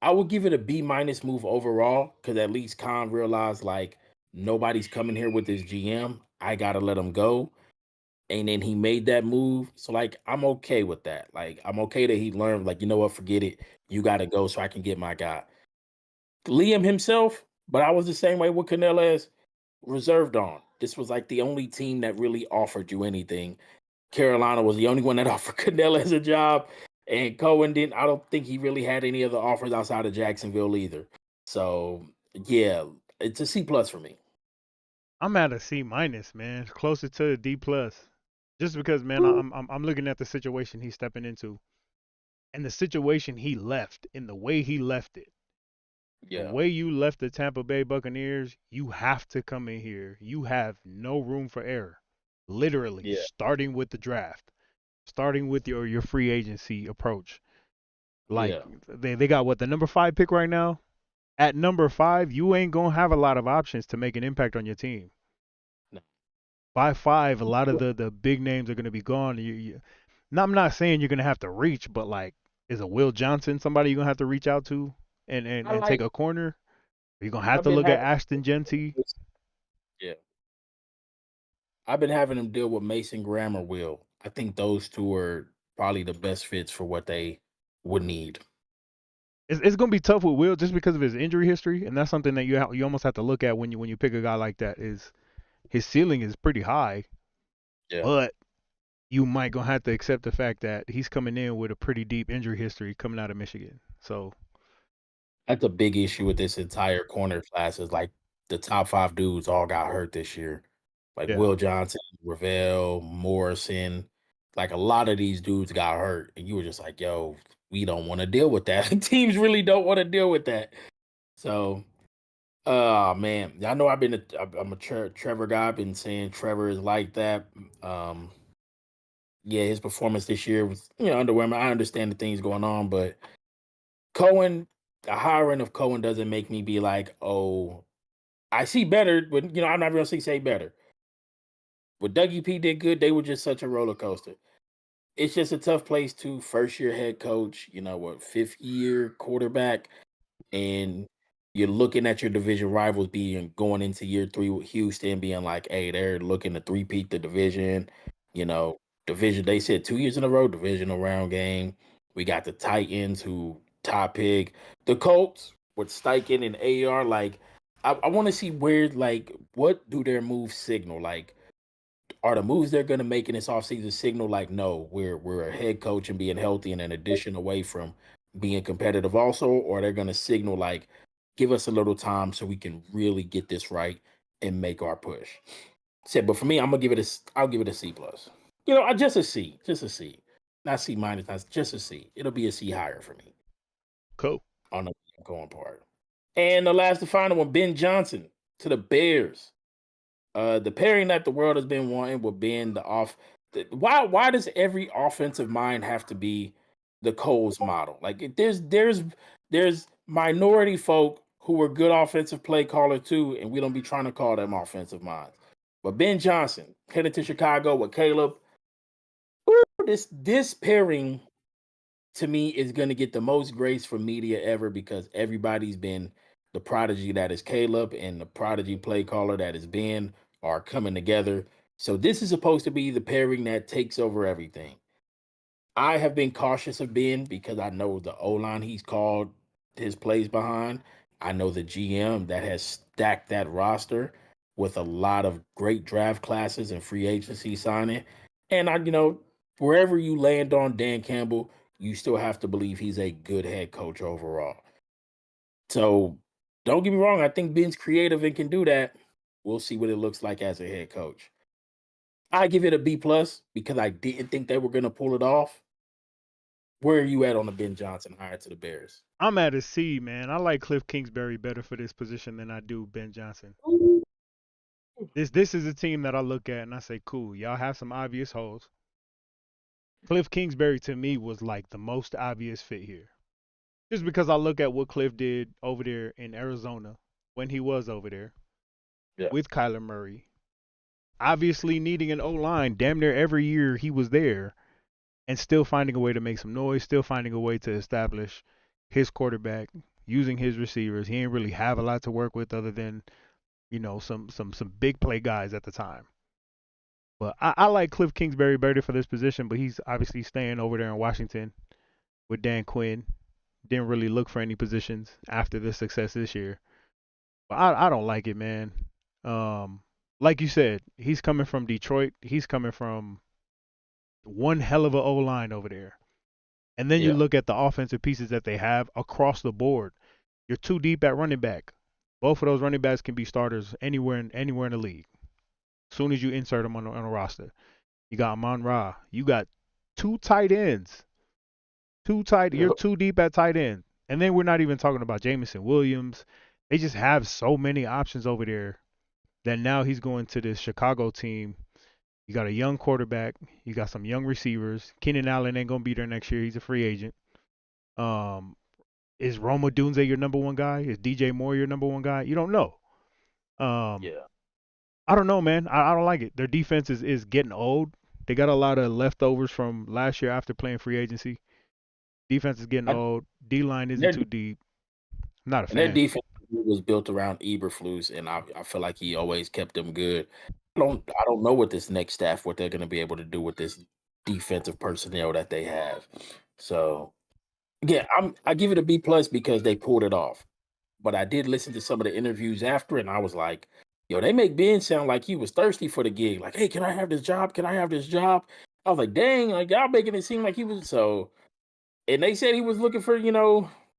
I will give it a B minus move overall because at least Khan realized like nobody's coming here with his GM. I gotta let him go, and then he made that move. So like I'm okay with that. Like I'm okay that he learned. Like you know what, forget it. You gotta go so I can get my guy. Liam himself, but I was the same way with Canellas reserved on. This was like the only team that really offered you anything. Carolina was the only one that offered Canellas a job, and Coen didn't. I don't think he really had any other offers outside of Jacksonville either. So yeah, it's a C plus for me. I'm at a C minus, man. Closer to a D plus. Just because, man, I'm looking at the situation he's stepping into and the situation he left and the way he left it. The Yeah, way you left the Tampa Bay Buccaneers, you have to come in here. You have no room for error. Literally, yeah, starting with the draft, starting with your free agency approach. Like yeah. they got what, the number 5 pick right now? At number 5, you ain't gonna have a lot of options to make an impact on your team. No. By 5, a lot of the big names are gonna be gone. I'm not saying you're gonna have to reach, but like, is a Will Johnson somebody you're gonna have to reach out to and I take like. a corner? You're gonna have I've to been look at having. Ashton Genty. Yeah, I've been having him deal with Mason Graham or Will. I think those two are probably the best fits for what they would need. It's gonna be tough with Will just because of his injury history, and that's something that you almost have to look at when you pick a guy like that. Is his ceiling is pretty high, Yeah. but you might gonna have to accept the fact that he's coming in with a pretty deep injury history coming out of Michigan. So That's a big issue with this entire corner class is like the top 5 dudes all got hurt this year. Like yeah, Will Johnson, Ravel, Morrison, like a lot of these dudes got hurt. And you were just like, yo, we don't want to deal with that. Teams really don't want to deal with that. So, man, I know I'm a Trevor guy. I've been saying Trevor is like that. Um, yeah, his performance this year was, underwhelming. I understand the things going on, but Coen, the hiring of Coen doesn't make me be like, oh, I see better, but I'm not gonna say better. What Dougie P did good, they were just such a roller coaster. It's just a tough place to first year head coach, fifth year quarterback, and you're looking at your division rivals being going into year 3 with Houston, being like, hey, they're looking to three-peat the division, you know, division. They said 2 years in a row, divisional round game. We got the Titans who top pick, the Colts with Steichen and AR. Like, I want to see where, like, what do their moves signal? Like, are the moves they're going to make in this offseason signal like, no, we're a head coach and being healthy and an addition away from being competitive also, or they're going to signal like, give us a little time so we can really get this right and make our push. Said, but for me, I'll give it a C plus. Just a C, not C minus, not just a C. It'll be a C higher for me cool. on the going part. And the final one, Ben Johnson to the Bears. The pairing that the world has been wanting with being why does every offensive mind have to be the Coles model? Like there's minority folk who were good offensive play caller too, and we don't be trying to call them offensive minds. But Ben Johnson headed to Chicago with Caleb. Ooh, this pairing to me is going to get the most grace from media ever because everybody's been the prodigy that is Caleb and the prodigy play caller that is Ben are coming together. So this is supposed to be the pairing that takes over everything. I have been cautious of Ben because I know the O line he's called his plays behind. I know the GM that has stacked that roster with a lot of great draft classes and free agency signing. And wherever you land on Dan Campbell, you still have to believe he's a good head coach overall. So don't get me wrong, I think Ben's creative and can do that. We'll see what it looks like as a head coach. I give it a B plus because I didn't think they were going to pull it off. Where are you at on the Ben Johnson hire to the Bears? I'm at a C, man. I like Cliff Kingsbury better for this position than I do Ben Johnson. This is a team that I look at and I say, cool, y'all have some obvious holes. Cliff Kingsbury to me was like the most obvious fit here. Just because I look at what Cliff did over there in Arizona when he was over there Yeah. with Kyler Murray. Obviously needing an O line damn near every year he was there and still finding a way to make some noise, still finding a way to establish his quarterback, using his receivers. He didn't really have a lot to work with other than, some big play guys at the time. But I like Cliff Kingsbury better for this position, but he's obviously staying over there in Washington with Dan Quinn. Didn't really look for any positions after the success this year. But I don't like it, man. Um, like you said, he's coming from Detroit. He's coming from one hell of a O line over there. And then you Yeah. look at the offensive pieces that they have across the board. You're too deep at running back. Both of those running backs can be starters anywhere in the league. As soon as you insert them on a roster, you got Amon Ra. You got two tight ends. You're Yep. too deep at tight end. And then we're not even talking about Jamison Williams. They just have so many options over there that now he's going to this Chicago team. You got a young quarterback. You got some young receivers. Keenan Allen ain't gonna be there next year. He's a free agent. Um, is Roma Dunze your number one guy? Is DJ Moore your number one guy? You don't know. Um, Yeah. I don't know, man. I don't like it. Their defense is getting old. They got a lot of leftovers from last year after playing free agency. Defense is getting I, old. D line isn't their too deep. I'm not a and their fan. defense was built around Eberflus, and I feel like he always kept them good. I don't know what this next staff what they're going to be able to do with this defensive personnel that they have. So yeah, I give it a B plus because they pulled it off. But I did listen to some of the interviews after, and I was like, yo, they make Ben sound like he was thirsty for the gig. Like, hey, can I have this job? Can I have this job? I was like, dang, like y'all making it seem like he was so. And they said he was looking for,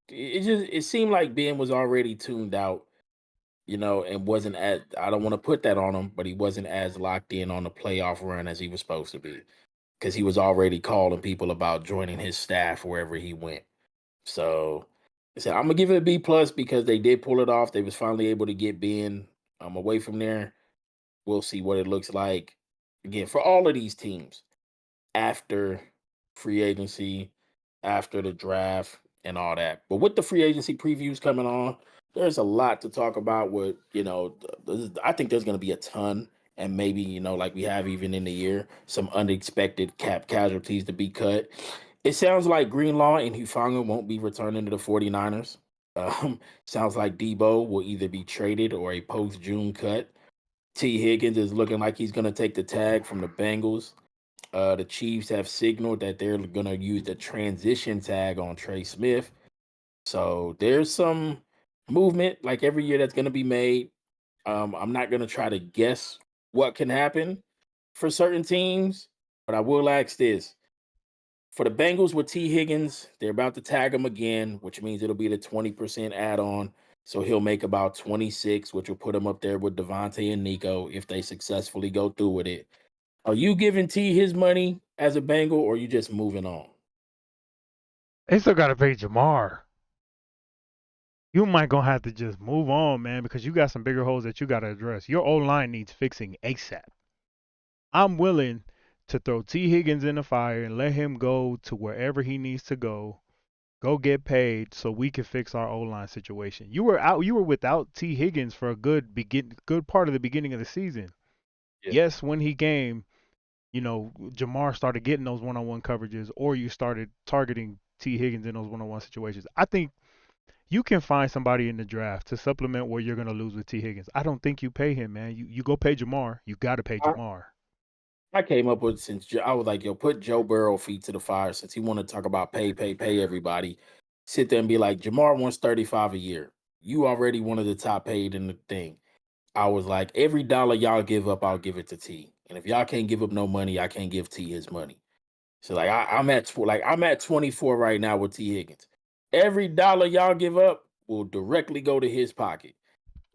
it seemed like Ben was already tuned out, and wasn't at. I don't want to put that on him, but he wasn't as locked in on the playoff run as he was supposed to be because he was already calling people about joining his staff wherever he went. So I said I'm gonna give it a B plus because they did pull it off. They was finally able to get Ben away from there. We'll see what it looks like again for all of these teams after free agency, after the draft, and all that. But with the free agency previews coming on, there's a lot to talk about. With I think there's going to be a ton, and maybe like we have even in the year, some unexpected cap casualties to be cut. It sounds like Greenlaw and Hufanga won't be returning to the 49ers. Sounds like Debo will either be traded or a post June cut. T. Higgins is looking like he's going to take the tag from the Bengals. The Chiefs have signaled that they're going to use the transition tag on Trey Smith. So there's some movement like every year that's going to be made. I'm not going to try to guess what can happen for certain teams, but I will ask this. For the Bengals with T. Higgins, they're about to tag him again, which means it'll be the 20% add on. So he'll make about 26, which will put him up there with Devontae and Nico if they successfully go through with it. Are you giving T his money as a Bengal, or are you just moving on? They still gotta pay Jamar. You might gonna have to just move on, man, because you got some bigger holes that you gotta address. Your O line needs fixing ASAP. I'm willing to throw T. Higgins in the fire and let him go to wherever he needs to go get paid so we can fix our O line situation. You were without T. Higgins for a good part of the beginning of the season. Yeah. Yes, when he came, Jamar started getting those one-on-one coverages, or you started targeting T. Higgins in those one-on-one situations. I think you can find somebody in the draft to supplement where you're gonna lose with T. Higgins. I don't think you pay him, man. You go pay Jamar. You got to pay I, Jamar. I came up with I was like, yo, put Joe Burrow feet to the fire since he want to talk about pay everybody. Sit there and be like, Jamar wants 35 a year. You already one of the top paid in the thing. I was like, every dollar y'all give up, I'll give it to T. And if y'all can't give up no money, I can't give T his money. So like I'm at 24 right now with T Higgins. Every dollar y'all give up will directly go to his pocket.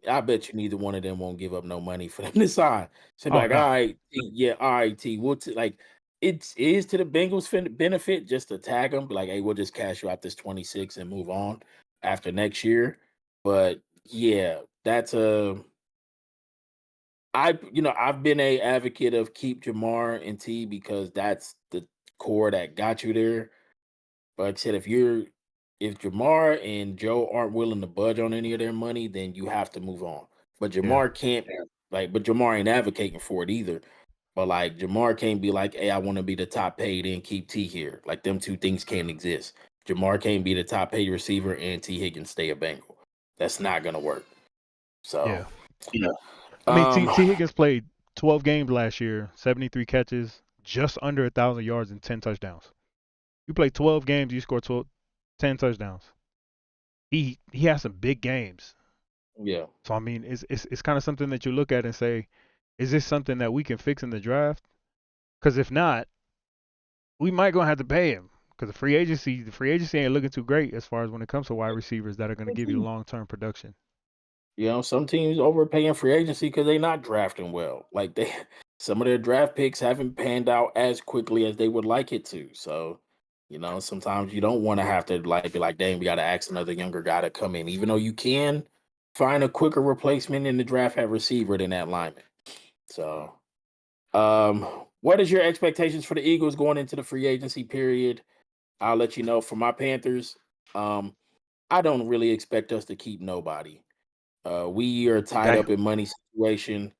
I bet you neither one of them won't give up no money for them to sign. So be Oh like, all no. right, T, yeah, all right, T. Like it is to the Bengals benefit just to tag them. Be like, hey, we'll just cash you out this 26 and move on after next year. But yeah, that's a I've been a advocate of keep Jamar and T because that's the core that got you there. But like I said, if Jamar and Joe aren't willing to budge on any of their money, then you have to move on. But Yeah. Jamar can't but Jamar ain't advocating for it either. But like Jamar can't be like, hey, I want to be the top paid and keep T here. Like them two things can't exist. Jamar can't be the top paid receiver and T Higgins stay a Bengal. That's not gonna work. So Yeah. yeah. I mean, Um T Higgins played 12 games last year, 73 catches, just under 1,000 yards and 10 touchdowns. You play 12 games, you score 10 touchdowns. He has some big games. yeah. So I mean, it's kind of something that you look at and say, is this something that we can fix in the draft? Because if not, we might gonna have to pay him. Because the free agency ain't looking too great as far as when it comes to wide receivers that are gonna give you long term production. Some teams overpaying free agency because they're not drafting well. Like they some of their draft picks haven't panned out as quickly as they would like it to. So, sometimes you don't want to have to be like, dang, we gotta ask another younger guy to come in, even though you can find a quicker replacement in the draft at receiver than that lineman. So what is your expectations for the Eagles going into the free agency period? I'll let you know for my Panthers. Um, I don't really expect us to keep nobody. We are tied Damn. up in money situation.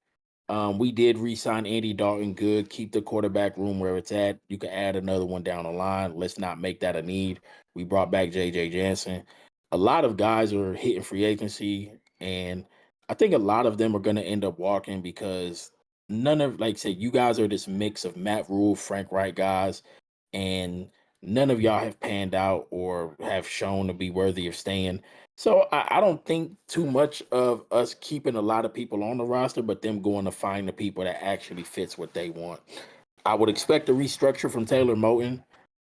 We did re-sign Andy Dalton. Good. Keep the quarterback room where it's at. You can add another one down the line. Let's not make that a need. We brought back JJ Jansen. A lot of guys are hitting free agency, and I think a lot of them are going to end up walking because none of, like I said, you guys are this mix of Matt Rule, Frank Wright guys, and none of y'all have panned out or have shown to be worthy of staying. So I don't think too much of us keeping a lot of people on the roster, but them going to find the people that actually fits what they want. I would expect a restructure from Taylor Moton.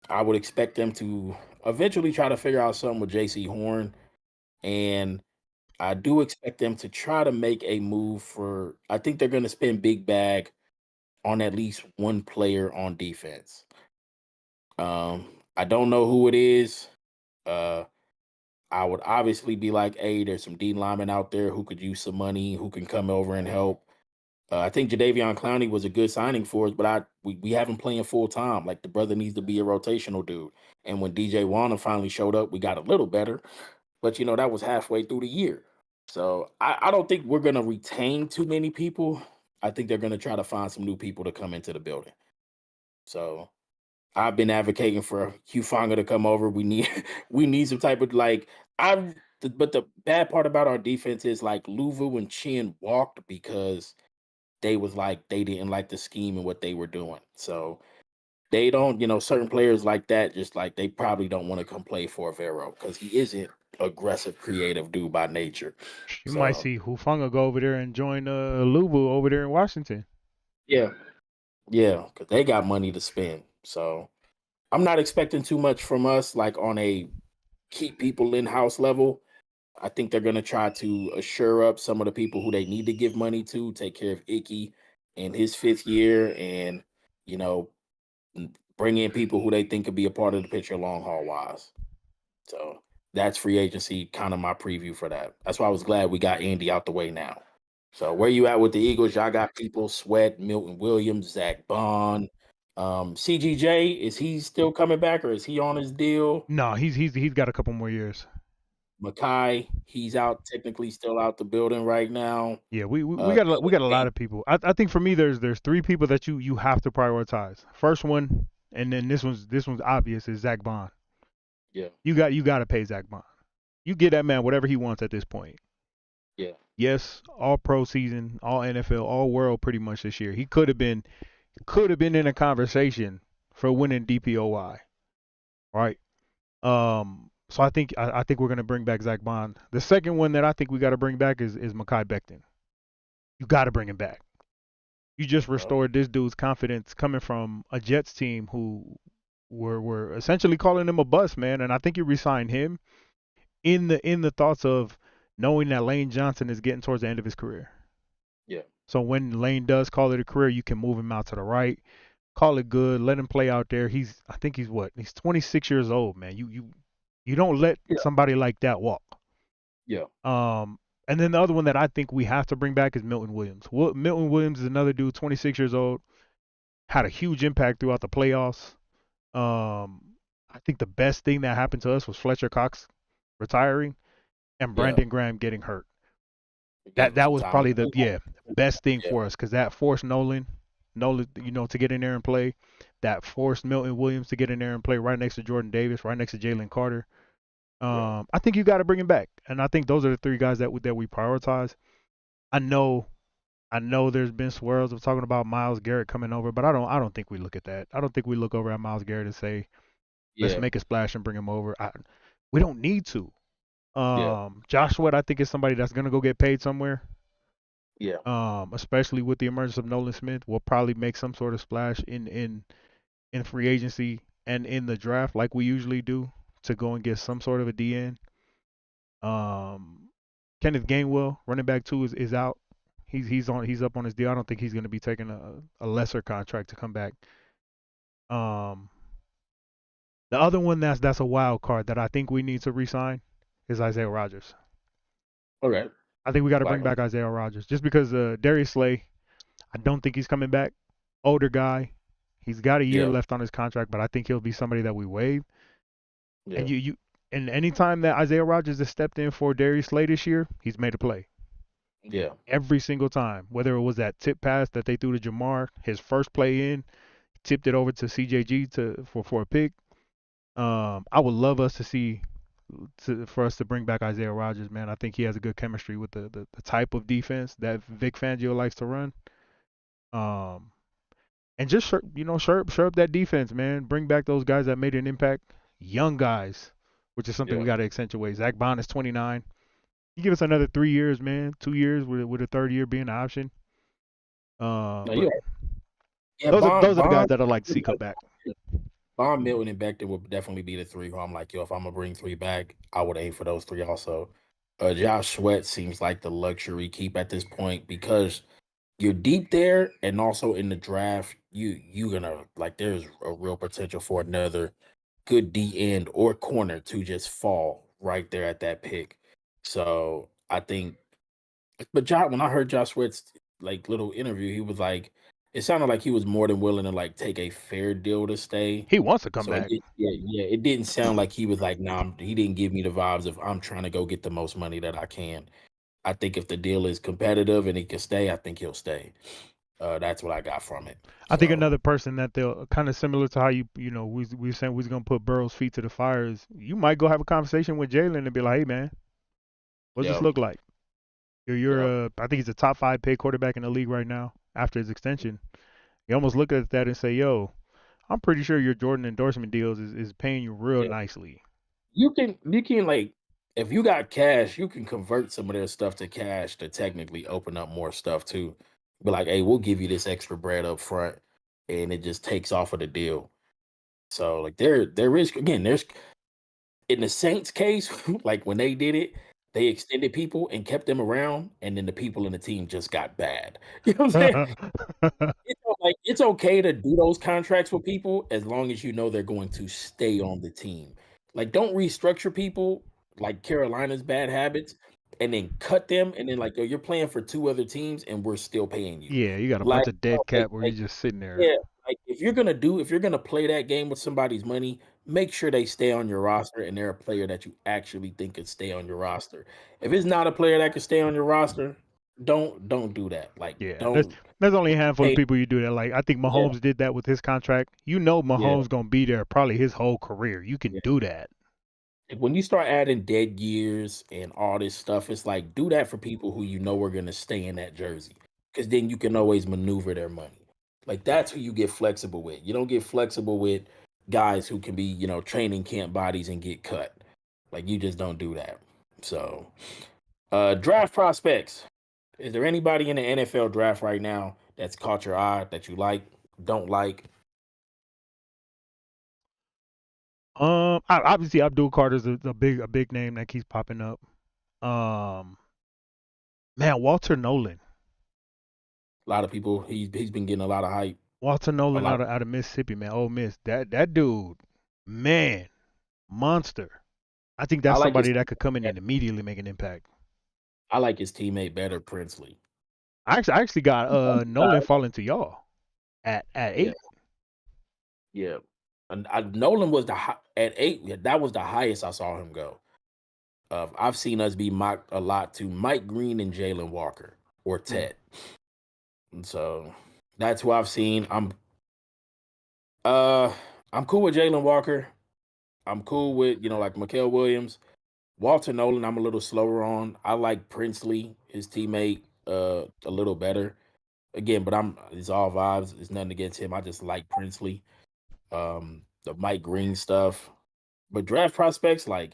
I would expect them to eventually try to figure out something with JC Horn. And I do expect them to try to make a move I think they're going to spend big bag on at least one player on defense. I don't know who it is. Uh, I would obviously be like, hey, there's some D linemen out there who could use some money, who can come over and help. I think Jadeveon Clowney was a good signing for us, but we have him playing full time. Like the brother needs to be a rotational dude. And when DJ Warner finally showed up, we got a little better. But that was halfway through the year. So I don't think we're gonna retain too many people. I think they're gonna try to find some new people to come into the building. So I've been advocating for Hugh Fanga to come over. We need we need some type of but the bad part about our defense is like Luvu and Chin walked because they was like they didn't like the scheme and what they were doing. So they don't, certain players like that, just like they probably don't want to come play for Vero because he isn't aggressive, creative dude by nature. You might So see Hufanga go over there and join Lubu over there in Washington. yeah, yeah, because they got money to spend. So I'm not expecting too much from us, like on a keep people in house level. I think they're going to try to assure up some of the people who they need to give money to, take care of Icky in his 5th year, and you know, bring in people who they think could be a part of the picture long haul wise. So that's free agency, kind of my preview for that. That's why I was glad we got Andy out the way now. So where you at with the Eagles? Y'all got people Sweat, Milton Williams, Zach Bond, CGJ. Is he still coming back or is he on his deal? No, he's got a couple more years. Makai, he's out technically still out the building right now. Yeah, we got a lot of people. I think for me there's three people that you have to prioritize. First one, and then this one's obvious, is Zach Bond. Yeah, You got to pay Zach Bond. You get that man whatever he wants at this point. yeah, Yes, all pro season, all NFL, all world pretty much this year. He could have been in a conversation for winning DPOY, right? So I think we're gonna bring back Zach Bond. The second one that I think we got to bring back is Mekhi Becton. You got to bring him back. You just bro. restored this dude's confidence coming from a Jets team who were essentially calling him a bust, man. And I think you re-signed him in the thoughts of knowing that Lane Johnson is getting towards the end of his career. Yeah, So when Lane does call it a career, you can move him out to the right, call it good, let him play out there. I think he's what? He's 26 years old, man. You don't let yeah, somebody like that walk. yeah, Um, And then the other one that I think we have to bring back is Milton Williams. Milton Williams is another dude, 26 years old, had a huge impact throughout the playoffs. I think the best thing that happened to us was Fletcher Cox retiring and Yeah, Brandon Graham getting hurt. it gave That him that some was time. probably the best thing Yeah, for us because that forced Nolan, to get in there and play. That forced Milton Williams to get in there and play right next to Jordan Davis, right next to Jalen Carter. yeah, I think you got to bring him back, and I think those are the three guys that we prioritize. I know, I know. There's been swirls of talking about Myles Garrett coming over, but I don't think we look at that. I don't think we look over at Myles Garrett and say, let's yeah, make a splash and bring him over. We don't need to. yeah, Josh Sweat, I think is somebody that's gonna go get paid somewhere. yeah. Especially with the emergence of Nolan Smith, will probably make some sort of splash in free agency and in the draft like we usually do to go and get some sort of a DN. Um, Kenneth Gainwell, running back two, is out. He's up on his deal. I don't think he's going to be taking a lesser contract to come back. Um, the other one that's a wild card that I think we need to re-sign is Isaiah Rodgers. Okay, I think we got to like bring him. back Isaiah Rodgers just because Darius Slay. I don't think he's coming back. Older guy. He's got a year Yeah, left on his contract, but I think he'll be somebody that we waive. yeah, And and anytime that Isaiah Rodgers has stepped in for Darius Slay this year, he's made a play. yeah. Every single time. Whether it was that tip pass that they threw to Jamar, his first play in, tipped it over to CJG for a pick. I would love us to see for us to bring back Isaiah Rodgers, man. I think he has a good chemistry with the type of defense that Vic Fangio likes to run. Um, and just shore up that defense, man. Bring back those guys that made an impact, young guys, which is something we Yeah. got to accentuate. Zach Bond is 29. You give us another 3 years, man. 2 years with a third year being an option. No, But yeah. those are the guys that I like to see come back. Bond, Milton, and Becton would definitely be the three. Who I'm like, yo, if I'm gonna bring three back, I would aim for those three also. Josh Sweat seems like the luxury keep at this point because you're deep there, and also in the draft, you gonna like there's a real potential for another good D end or corner to just fall right there at that pick. So I think, but Josh, when I heard Josh Sweat's like little interview, he was like, it sounded like he was more than willing to like take a fair deal to stay. He wants to come So back. yeah, it didn't sound like he was like, nah, he didn't give me the vibes of I'm trying to go get the most money that I can. I think if the deal is competitive and he can stay, I think he'll stay. That's what I got from it. I think So another person that they'll kind of similar to how we saying we was gonna put Burrow's feet to the fire is you might go have a conversation with Jalen and be like, hey man, what's this yeah, look like? yeah, I think he's a top 5 paid quarterback in the league right now after his extension. You almost look at that and say, yo, I'm pretty sure your Jordan endorsement deals is paying you real yeah. nicely. You can like if you got cash, you can convert some of their stuff to cash to technically open up more stuff too. Be like, hey, we'll give you this extra bread up front, and it just takes off of the deal. So like there is again there's in the Saints case, like when they did it, they extended people and kept them around, and then the people in the team just got bad. You know what I'm saying? It's okay to do those contracts with people as long as you know they're going to stay on the team. Like, don't restructure people like Carolina's bad habits and then cut them and then like, yo, you're playing for two other teams and we're still paying you. Yeah, you got a Like, bunch of dead cap where like you're just sitting there. yeah, like if you're gonna play that game with somebody's money, make sure they stay on your roster and they're a player that you actually think could stay on your roster. If it's not a player that can stay on your roster, don't do that. Like, Yeah, don't there's only a handful of pay. people you do that. Like I think Yeah, Mahomes did that with his contract. You know yeah, Mahomes gonna be there probably his whole career. You can yeah. do that. Like, when you start adding dead years and all this stuff, it's like do that for people who you know are gonna stay in that jersey, because then you can always maneuver their money. Like that's who you get flexible with. You don't get flexible with guys who can be, training camp bodies and get cut. Like you just don't do that. So, draft prospects. Is there anybody in the NFL draft right now that's caught your eye that you like, don't like? Obviously Abdul Carter's a big name that keeps popping up. Um, man, Walter Nolan. A lot of people. He's been getting a lot of hype. Walter A Nolan lot. out of Mississippi, man. Ole Miss. That dude, man, monster. I think I that's like his. somebody that could come in and immediately make an impact. I like his teammate better, Princely. I actually got Nolan falling to y'all at Yeah, 8. yeah. And Nolan was at 8. Yeah, that was the highest I saw him go. I've seen us be mocked a lot to Mike Green and Jalen Walker or Ted. And so that's who I've seen. I'm cool with Jalen Walker. I'm cool with, like Mikael Williams. Walter Nolan, I'm a little slower on. I like Princely, his teammate, a little better. Again, but it's all vibes. It's nothing against him. I just like Princely. The Mike Green stuff. But draft prospects, like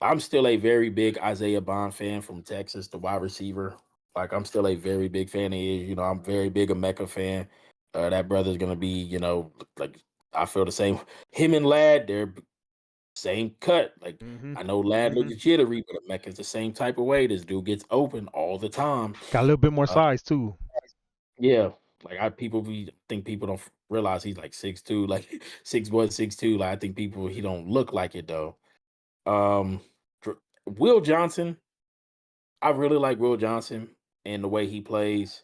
I'm still a very big Isaiah Bond fan from Texas, the wide receiver. Like I'm still a very big fan of his. I'm very big a Mecca fan. That brother's gonna be, like I feel the same. Him and Lad, they're same cut. Like I know Lad looks jittery, but Mecca's the same type of way. This dude gets open all the time. Got a little bit more size too. Yeah, like think people don't realize he's like 6'2", like 6'1", 6'2". Like I think he don't look like it though. Um, Will Johnson, I really like Will Johnson and the way he plays.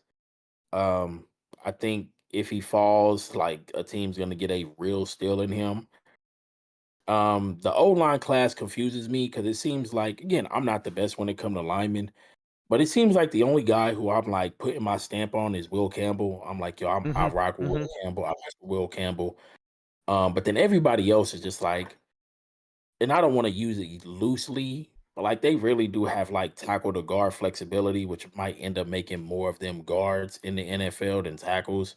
I think if he falls, like a team's gonna get a real steal in him. The O-line class confuses me because it seems like, again, I'm not the best when it comes to linemen, but it seems like the only guy who I'm like putting my stamp on is Will Campbell. I'm like, yo, I rock with Will Campbell. I like Will Campbell. But then everybody else is just like, and I don't want to use it loosely, but like they really do have like tackle to guard flexibility, which might end up making more of them guards in the NFL than tackles,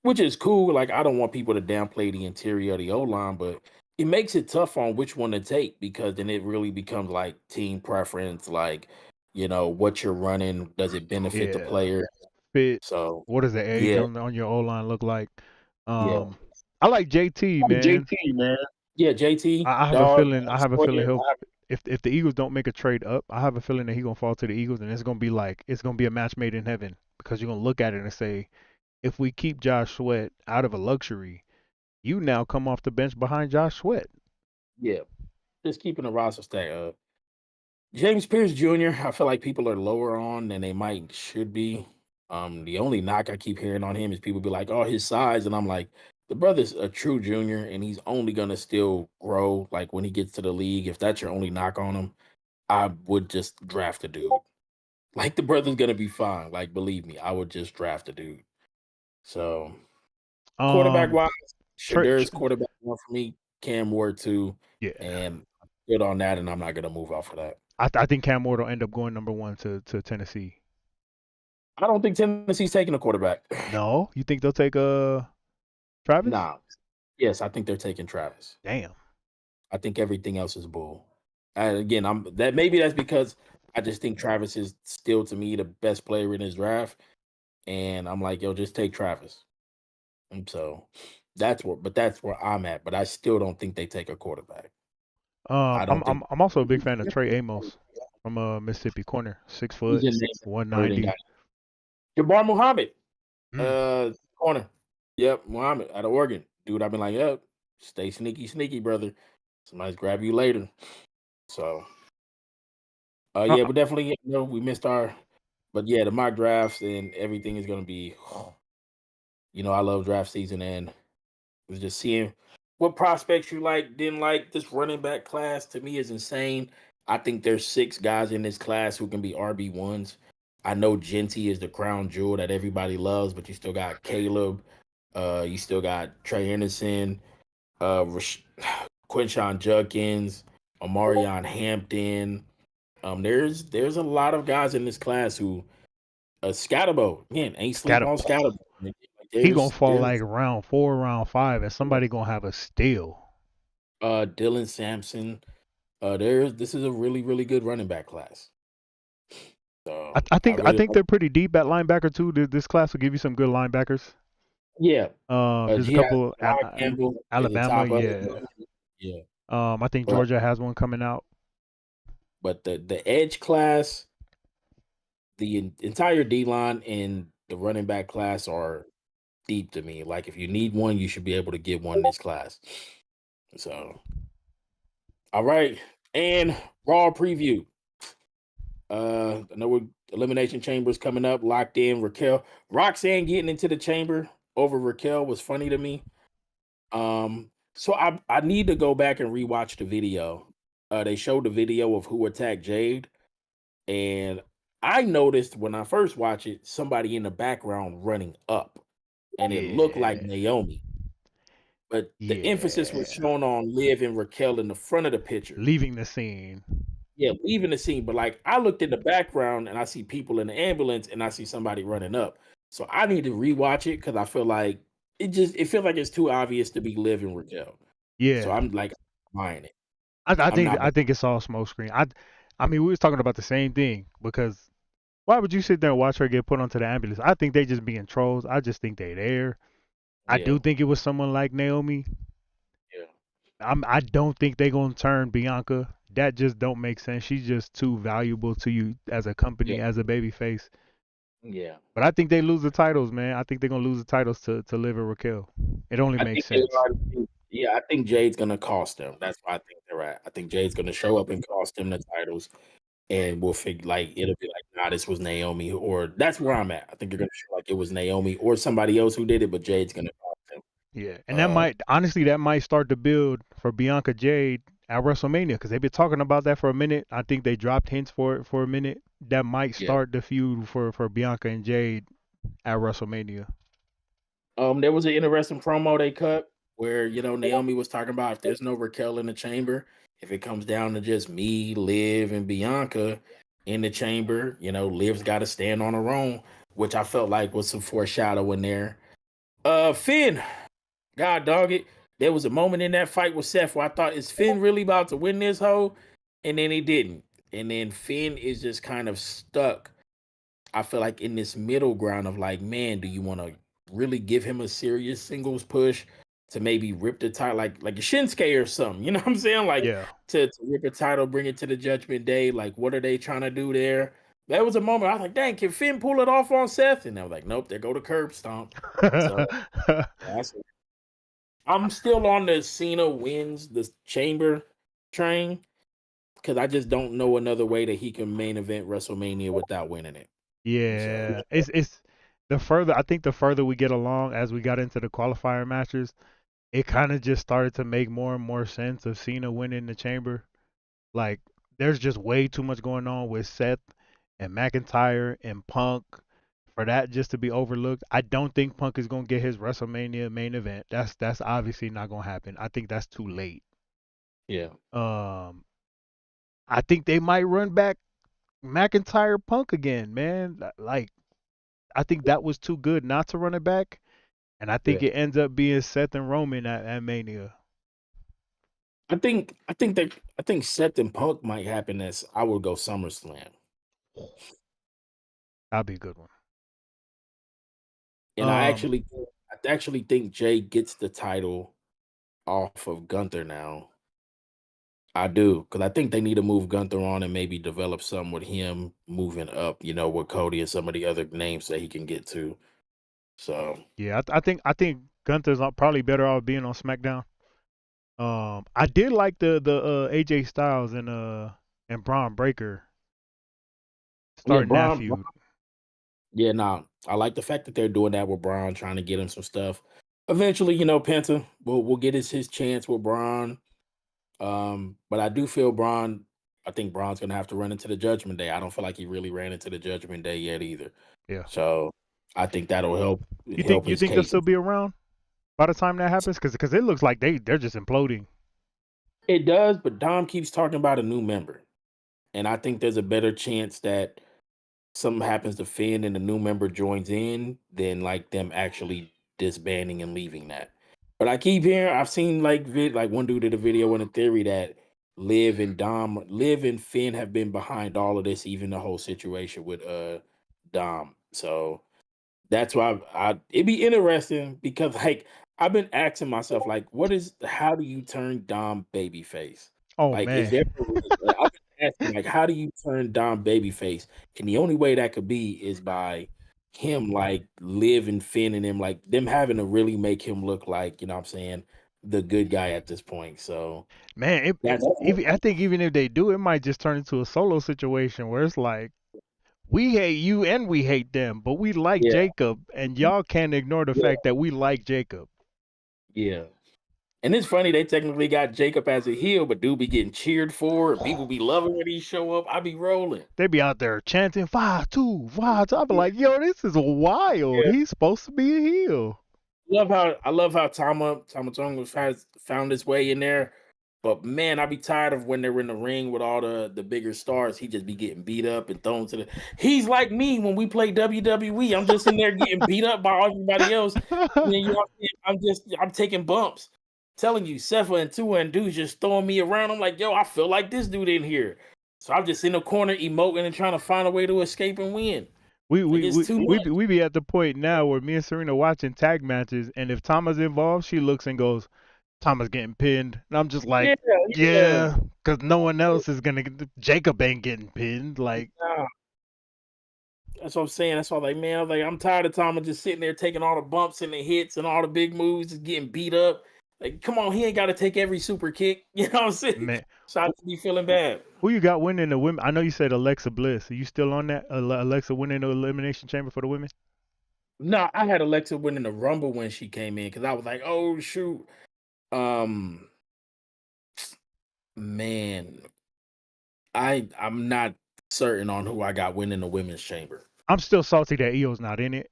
which is cool. Like I don't want people to downplay the interior of the O line, but it makes it tough on which one to take because then it really becomes like team preference, like what you're running, does it benefit the Yeah. player? Fit. So What does the age yeah, on your O line look like? yeah. I like JT, man. JT, man. Yeah, JT, I have a dog. feeling. I have a feeling he'll. If the Eagles don't make a trade up, I have a feeling that he's gonna fall to the Eagles, and it's gonna be a match made in heaven because you're gonna look at it and say, if we keep Josh Sweat out of a luxury, you now come off the bench behind Josh Sweat. Yeah, just keeping the roster stack up. James Pierce Jr., I feel like people are lower on than they might should be. The only knock I keep hearing on him is people be like, "Oh, his size," and I'm like, the brother's a true junior, and he's only gonna still grow. Like when he gets to the league, if that's your only knock on him, I would just draft a dude. Like the brother's gonna be fine. Like believe me, I would just draft a dude. So quarterback wise, Shadur's quarterback one for me, Cam Ward two, Yeah. and good on that, and I'm not gonna move off of that. I think Cam Ward will end up going number 1 to Tennessee. I don't think Tennessee's taking a quarterback. No, you think they'll take Travis? Nah. Yes, I think they're taking Travis. Damn. I think everything else is bull. And again, maybe that's because I just think Travis is still to me the best player in his draft, and I'm like, yo, just take Travis. And so that's where I'm at. But I still don't think they take a quarterback. I don't think I'm also a big fan of Trey Amos from Mississippi corner, 6 foot, he's in 190. Jabbar Muhammad, Mm. corner. Yep, Muhammad out of Oregon. Dude, I've been like, yep, stay sneaky, brother. Somebody's grab you later. So yeah, but definitely, we missed but yeah, the mock drafts and everything is gonna be I love draft season and it was just seeing what prospects you like, didn't like. This running back class to me is insane. I think there's 6 guys in this class who can be RB1s. I know Genty is the crown jewel that everybody loves, but you still got Caleb, you still got Trey Henderson, Quinshawn Judkins, Omarion Hampton. There's a lot of guys in this class who Scatterbo, again, ain't sleep on Scatterbo. He gonna fall like round 4, round 5, and somebody gonna have a steal. Dylan Sampson. This is a really, really good running back class. So I think they're pretty deep at linebacker too. This class will give you some good linebackers. Yeah. There's a couple Campbell Alabama, yeah. I think Georgia has one coming out. But the edge class, the entire D line and the running back class are deep to me. Like if you need one, you should be able to get one in this class. So all right. And raw preview. I know we're Elimination Chamber's coming up, locked in. Raquel, Roxanne getting into the chamber over Raquel was funny to me. So I need to go back and rewatch the video. They showed the video of who attacked Jade, and I noticed when I first watched it, somebody in the background running up, and it looked like Yeah. Naomi. But the emphasis was Yeah. shown on Liv and Raquel in the front of the picture. Leaving the scene. Yeah, leaving the scene. But like I looked in the background and I see people in the ambulance and I see somebody running up. So I need to rewatch it because I feel like it feels like it's too obvious to be Liv and Raquel. So Yeah. I'm like buying it. I I'm think not. I think it's all smoke screen. I mean, we was talking about the same thing because why would you sit there and watch her get put onto the ambulance? I think they just being trolls. I just think they there. I Yeah, do think it was someone like Naomi. yeah, I don't think they gonna turn Bianca. That just don't make sense. She's just too valuable to you as a yeah, company, as a baby face. yeah. But I think they lose the titles, man. I think they're gonna lose the titles to Liv and Raquel. It only I makes think they sense. are. Yeah, I think Jade's gonna cost them. That's why I think they're at. I think Jade's gonna show up and cost them the titles, and we'll figure like it'll be like, nah, this was Naomi, or that's where I'm at. I think they're gonna show like it was Naomi or somebody else who did it, but Jade's gonna cost them. Yeah, and that Uh, might honestly that might start to build for Bianca Jade at WrestleMania because they've been talking about that for a minute. I think they dropped hints for it for a minute. That might yeah. start the feud for Bianca and Jade at WrestleMania. There was an interesting promo they cut where Naomi was talking about if there's no Raquel in the chamber, if it comes down to just me, Liv, and Bianca in the chamber, Liv's got to stand on her own, which I felt like was some foreshadowing there. Finn, God dog it. There was a moment in that fight with Seth where I thought, is Finn really about to win this hoe? And then he didn't. And then Finn is just kind of stuck. I feel like in this middle ground of like, man, do you want to really give him a serious singles push to maybe rip the title like a Shinsuke or something? You know what I'm saying? Like Yeah. to rip a title, bring it to the Judgment Day. Like, what are they trying to do there? That was a moment I was like, dang, can Finn pull it off on Seth? And I was like, nope, there go the curb stomp. So that's I'm still on the Cena wins the chamber train because I just don't know another way that he can main event WrestleMania without winning it. So Yeah, it's the further I think the further we get along as we got into the qualifier matches, it kind of just started to make more and more sense of Cena winning the chamber. Like there's just way too much going on with Seth and McIntyre and Punk for that just to be overlooked. I don't think Punk is gonna get his WrestleMania main event. That's obviously not gonna happen. I think that's too late. yeah. Um, I think they might run back McIntyre Punk again, man. Like I think that was too good not to run it back, and I think Yeah. it ends up being Seth and Roman at Mania. I think Seth and Punk might happen as I would go SummerSlam. That'd be a good one. And Um, I actually think Jay gets the title off of Gunther now. I do, because I think they need to move Gunther on and maybe develop some with him moving up, with Cody and some of the other names that he can get to. So yeah, I think Gunther's probably better off being on SmackDown. I did like the AJ Styles and Braun Breaker yeah, starting that feud. yeah, nah, I like the fact that they're doing that with Braun, trying to get him some stuff. Eventually, Penta will get his chance with Braun. But I do feel Braun. I think Braun's gonna have to run into the Judgment Day. I don't feel like he really ran into the Judgment Day yet either. Yeah. So I think that'll help You think help you his think they'll case. still be around by the time that happens? Because it looks like they're just imploding. It does, but Dom keeps talking about a new member, and I think there's a better chance that something happens to Finn and the new member joins in than like them actually disbanding and leaving that. But I keep hearing, I've seen like one dude did a video in a theory that Liv and Finn have been behind all of this, even the whole situation with Dom. So that's why it'd be interesting because like I've been asking myself like, how do you turn Dom babyface? Oh Like, is man. there a way? Like, I've been asking like, how do you turn Dom babyface? And the only way that could be is by him like Liv and Finn and him like them having to really make him look like what I'm saying, the good guy at this point. So Man, that's I think even if they do, it might just turn into a solo situation where it's like we hate you and we hate them, but we like yeah, Jacob, and y'all can't ignore the yeah, fact that we like Jacob. yeah. And it's funny they technically got Jacob as a heel, but dude be getting cheered for, and people be loving when he show up. I be rolling. They be out there chanting 5-2, 5-2. I be like, yo, this is wild. Yeah. He's supposed to be a heel. I love how Tama Tonga has found his way in there. But man, I be tired of when they're in the ring with all the bigger stars. He just be getting beat up and thrown to the. He's like me when we play WWE. I'm just in there getting beat up by everybody else. And then I'm taking bumps. Telling you, Sefa and Tua and dudes just throwing me around. I'm like, yo, I feel like this dude in here. So I'm just in the corner emoting and trying to find a way to escape and win. We Like we it's we too we much. be, we be at the point now where me and Serena watching tag matches, and if Tama's involved, she looks and goes, "Tama's getting pinned," and I'm just like, Yeah, yeah. "Yeah," because no one else is gonna. Jacob ain't getting pinned. Like, Nah. That's what I'm saying. That's why, like, man, I'm tired of Tama just sitting there taking all the bumps and the hits and all the big moves, just getting beat up. Like, come on, he ain't got to take every super kick. You know what I'm saying? man, So I just be feeling bad. who you got winning the women? I know you said Alexa Bliss. Are you still on that? Alexa winning the elimination chamber for the women? No, I had Alexa winning the Rumble when she came in because I was like, oh shoot, um, man, I'm not certain on who I got winning the women's chamber. I'm still salty that Io's not in it,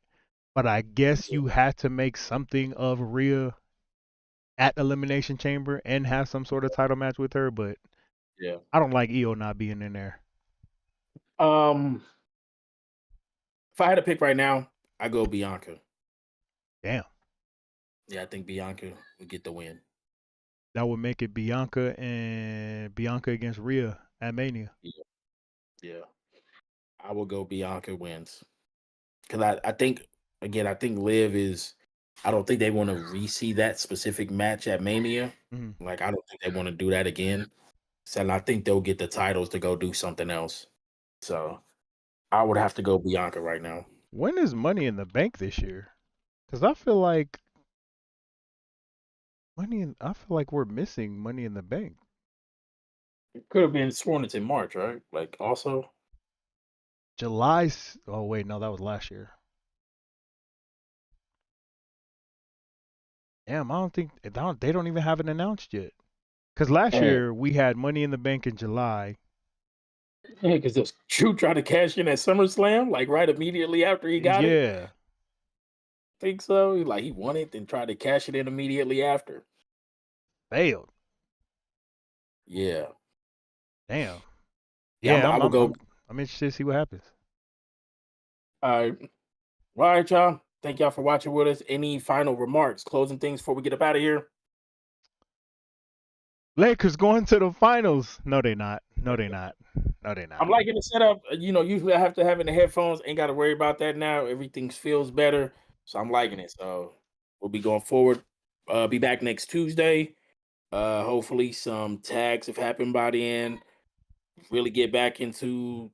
but I guess you had to make something of Rhea at Elimination Chamber and have some sort of title match with her, but Yeah. I don't like Io not being in there. Um, if I had to pick right now, I go Bianca. Damn. Yeah, I think Bianca would get the win. That would make it Bianca against Rhea at Mania. Yeah, yeah. I will go Bianca wins because I think again I think Liv is. I don't think they want to re-see that specific match at Mania. Mm-hmm. Like I don't think they want to do that again. So I think they'll get the titles to go do something else. So I would have to go Bianca right now. When is Money in the Bank this year? Because I feel like I feel like we're missing Money in the Bank. It could have been sworn it's in March, right? Like also. July. Oh wait, no, that was last year. Damn, I don't think they don't even have it announced yet. Because last Yeah, year we had Money in the Bank in July. because Drew tried to cash in at SummerSlam, like right immediately after he got it. Yeah, Think so? He won it, then tried to cash it in immediately after. failed. Yeah. Damn. Yeah, Yeah, I will go. I'm interested to see what happens. All right. All right, y'all. Thank y'all for watching with us. Any final remarks, closing things before we get up out of here? Lakers going to the finals. No, they not. No, they not. No, they not. I'm liking the setup. Usually I have to have in the headphones. Ain't got to worry about that now. Everything feels better. So I'm liking it. So we'll be going forward. Be back next Tuesday. Hopefully some tags have happened by the end. Really get back into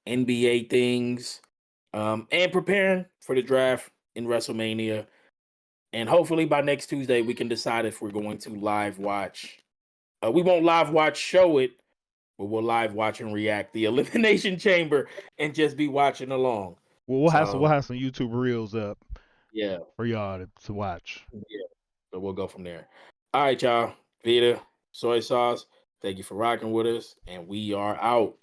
NBA things. And preparing for the draft in WrestleMania. And hopefully by next Tuesday, we can decide if we're going to live watch. We won't live watch show it, but we'll live watch and react the Elimination Chamber and just be watching along. Well, we'll have some YouTube reels up. Yeah. For y'all to watch. Yeah. So we'll go from there. All right, y'all. Vita, soy sauce. Thank you for rocking with us, and we are out.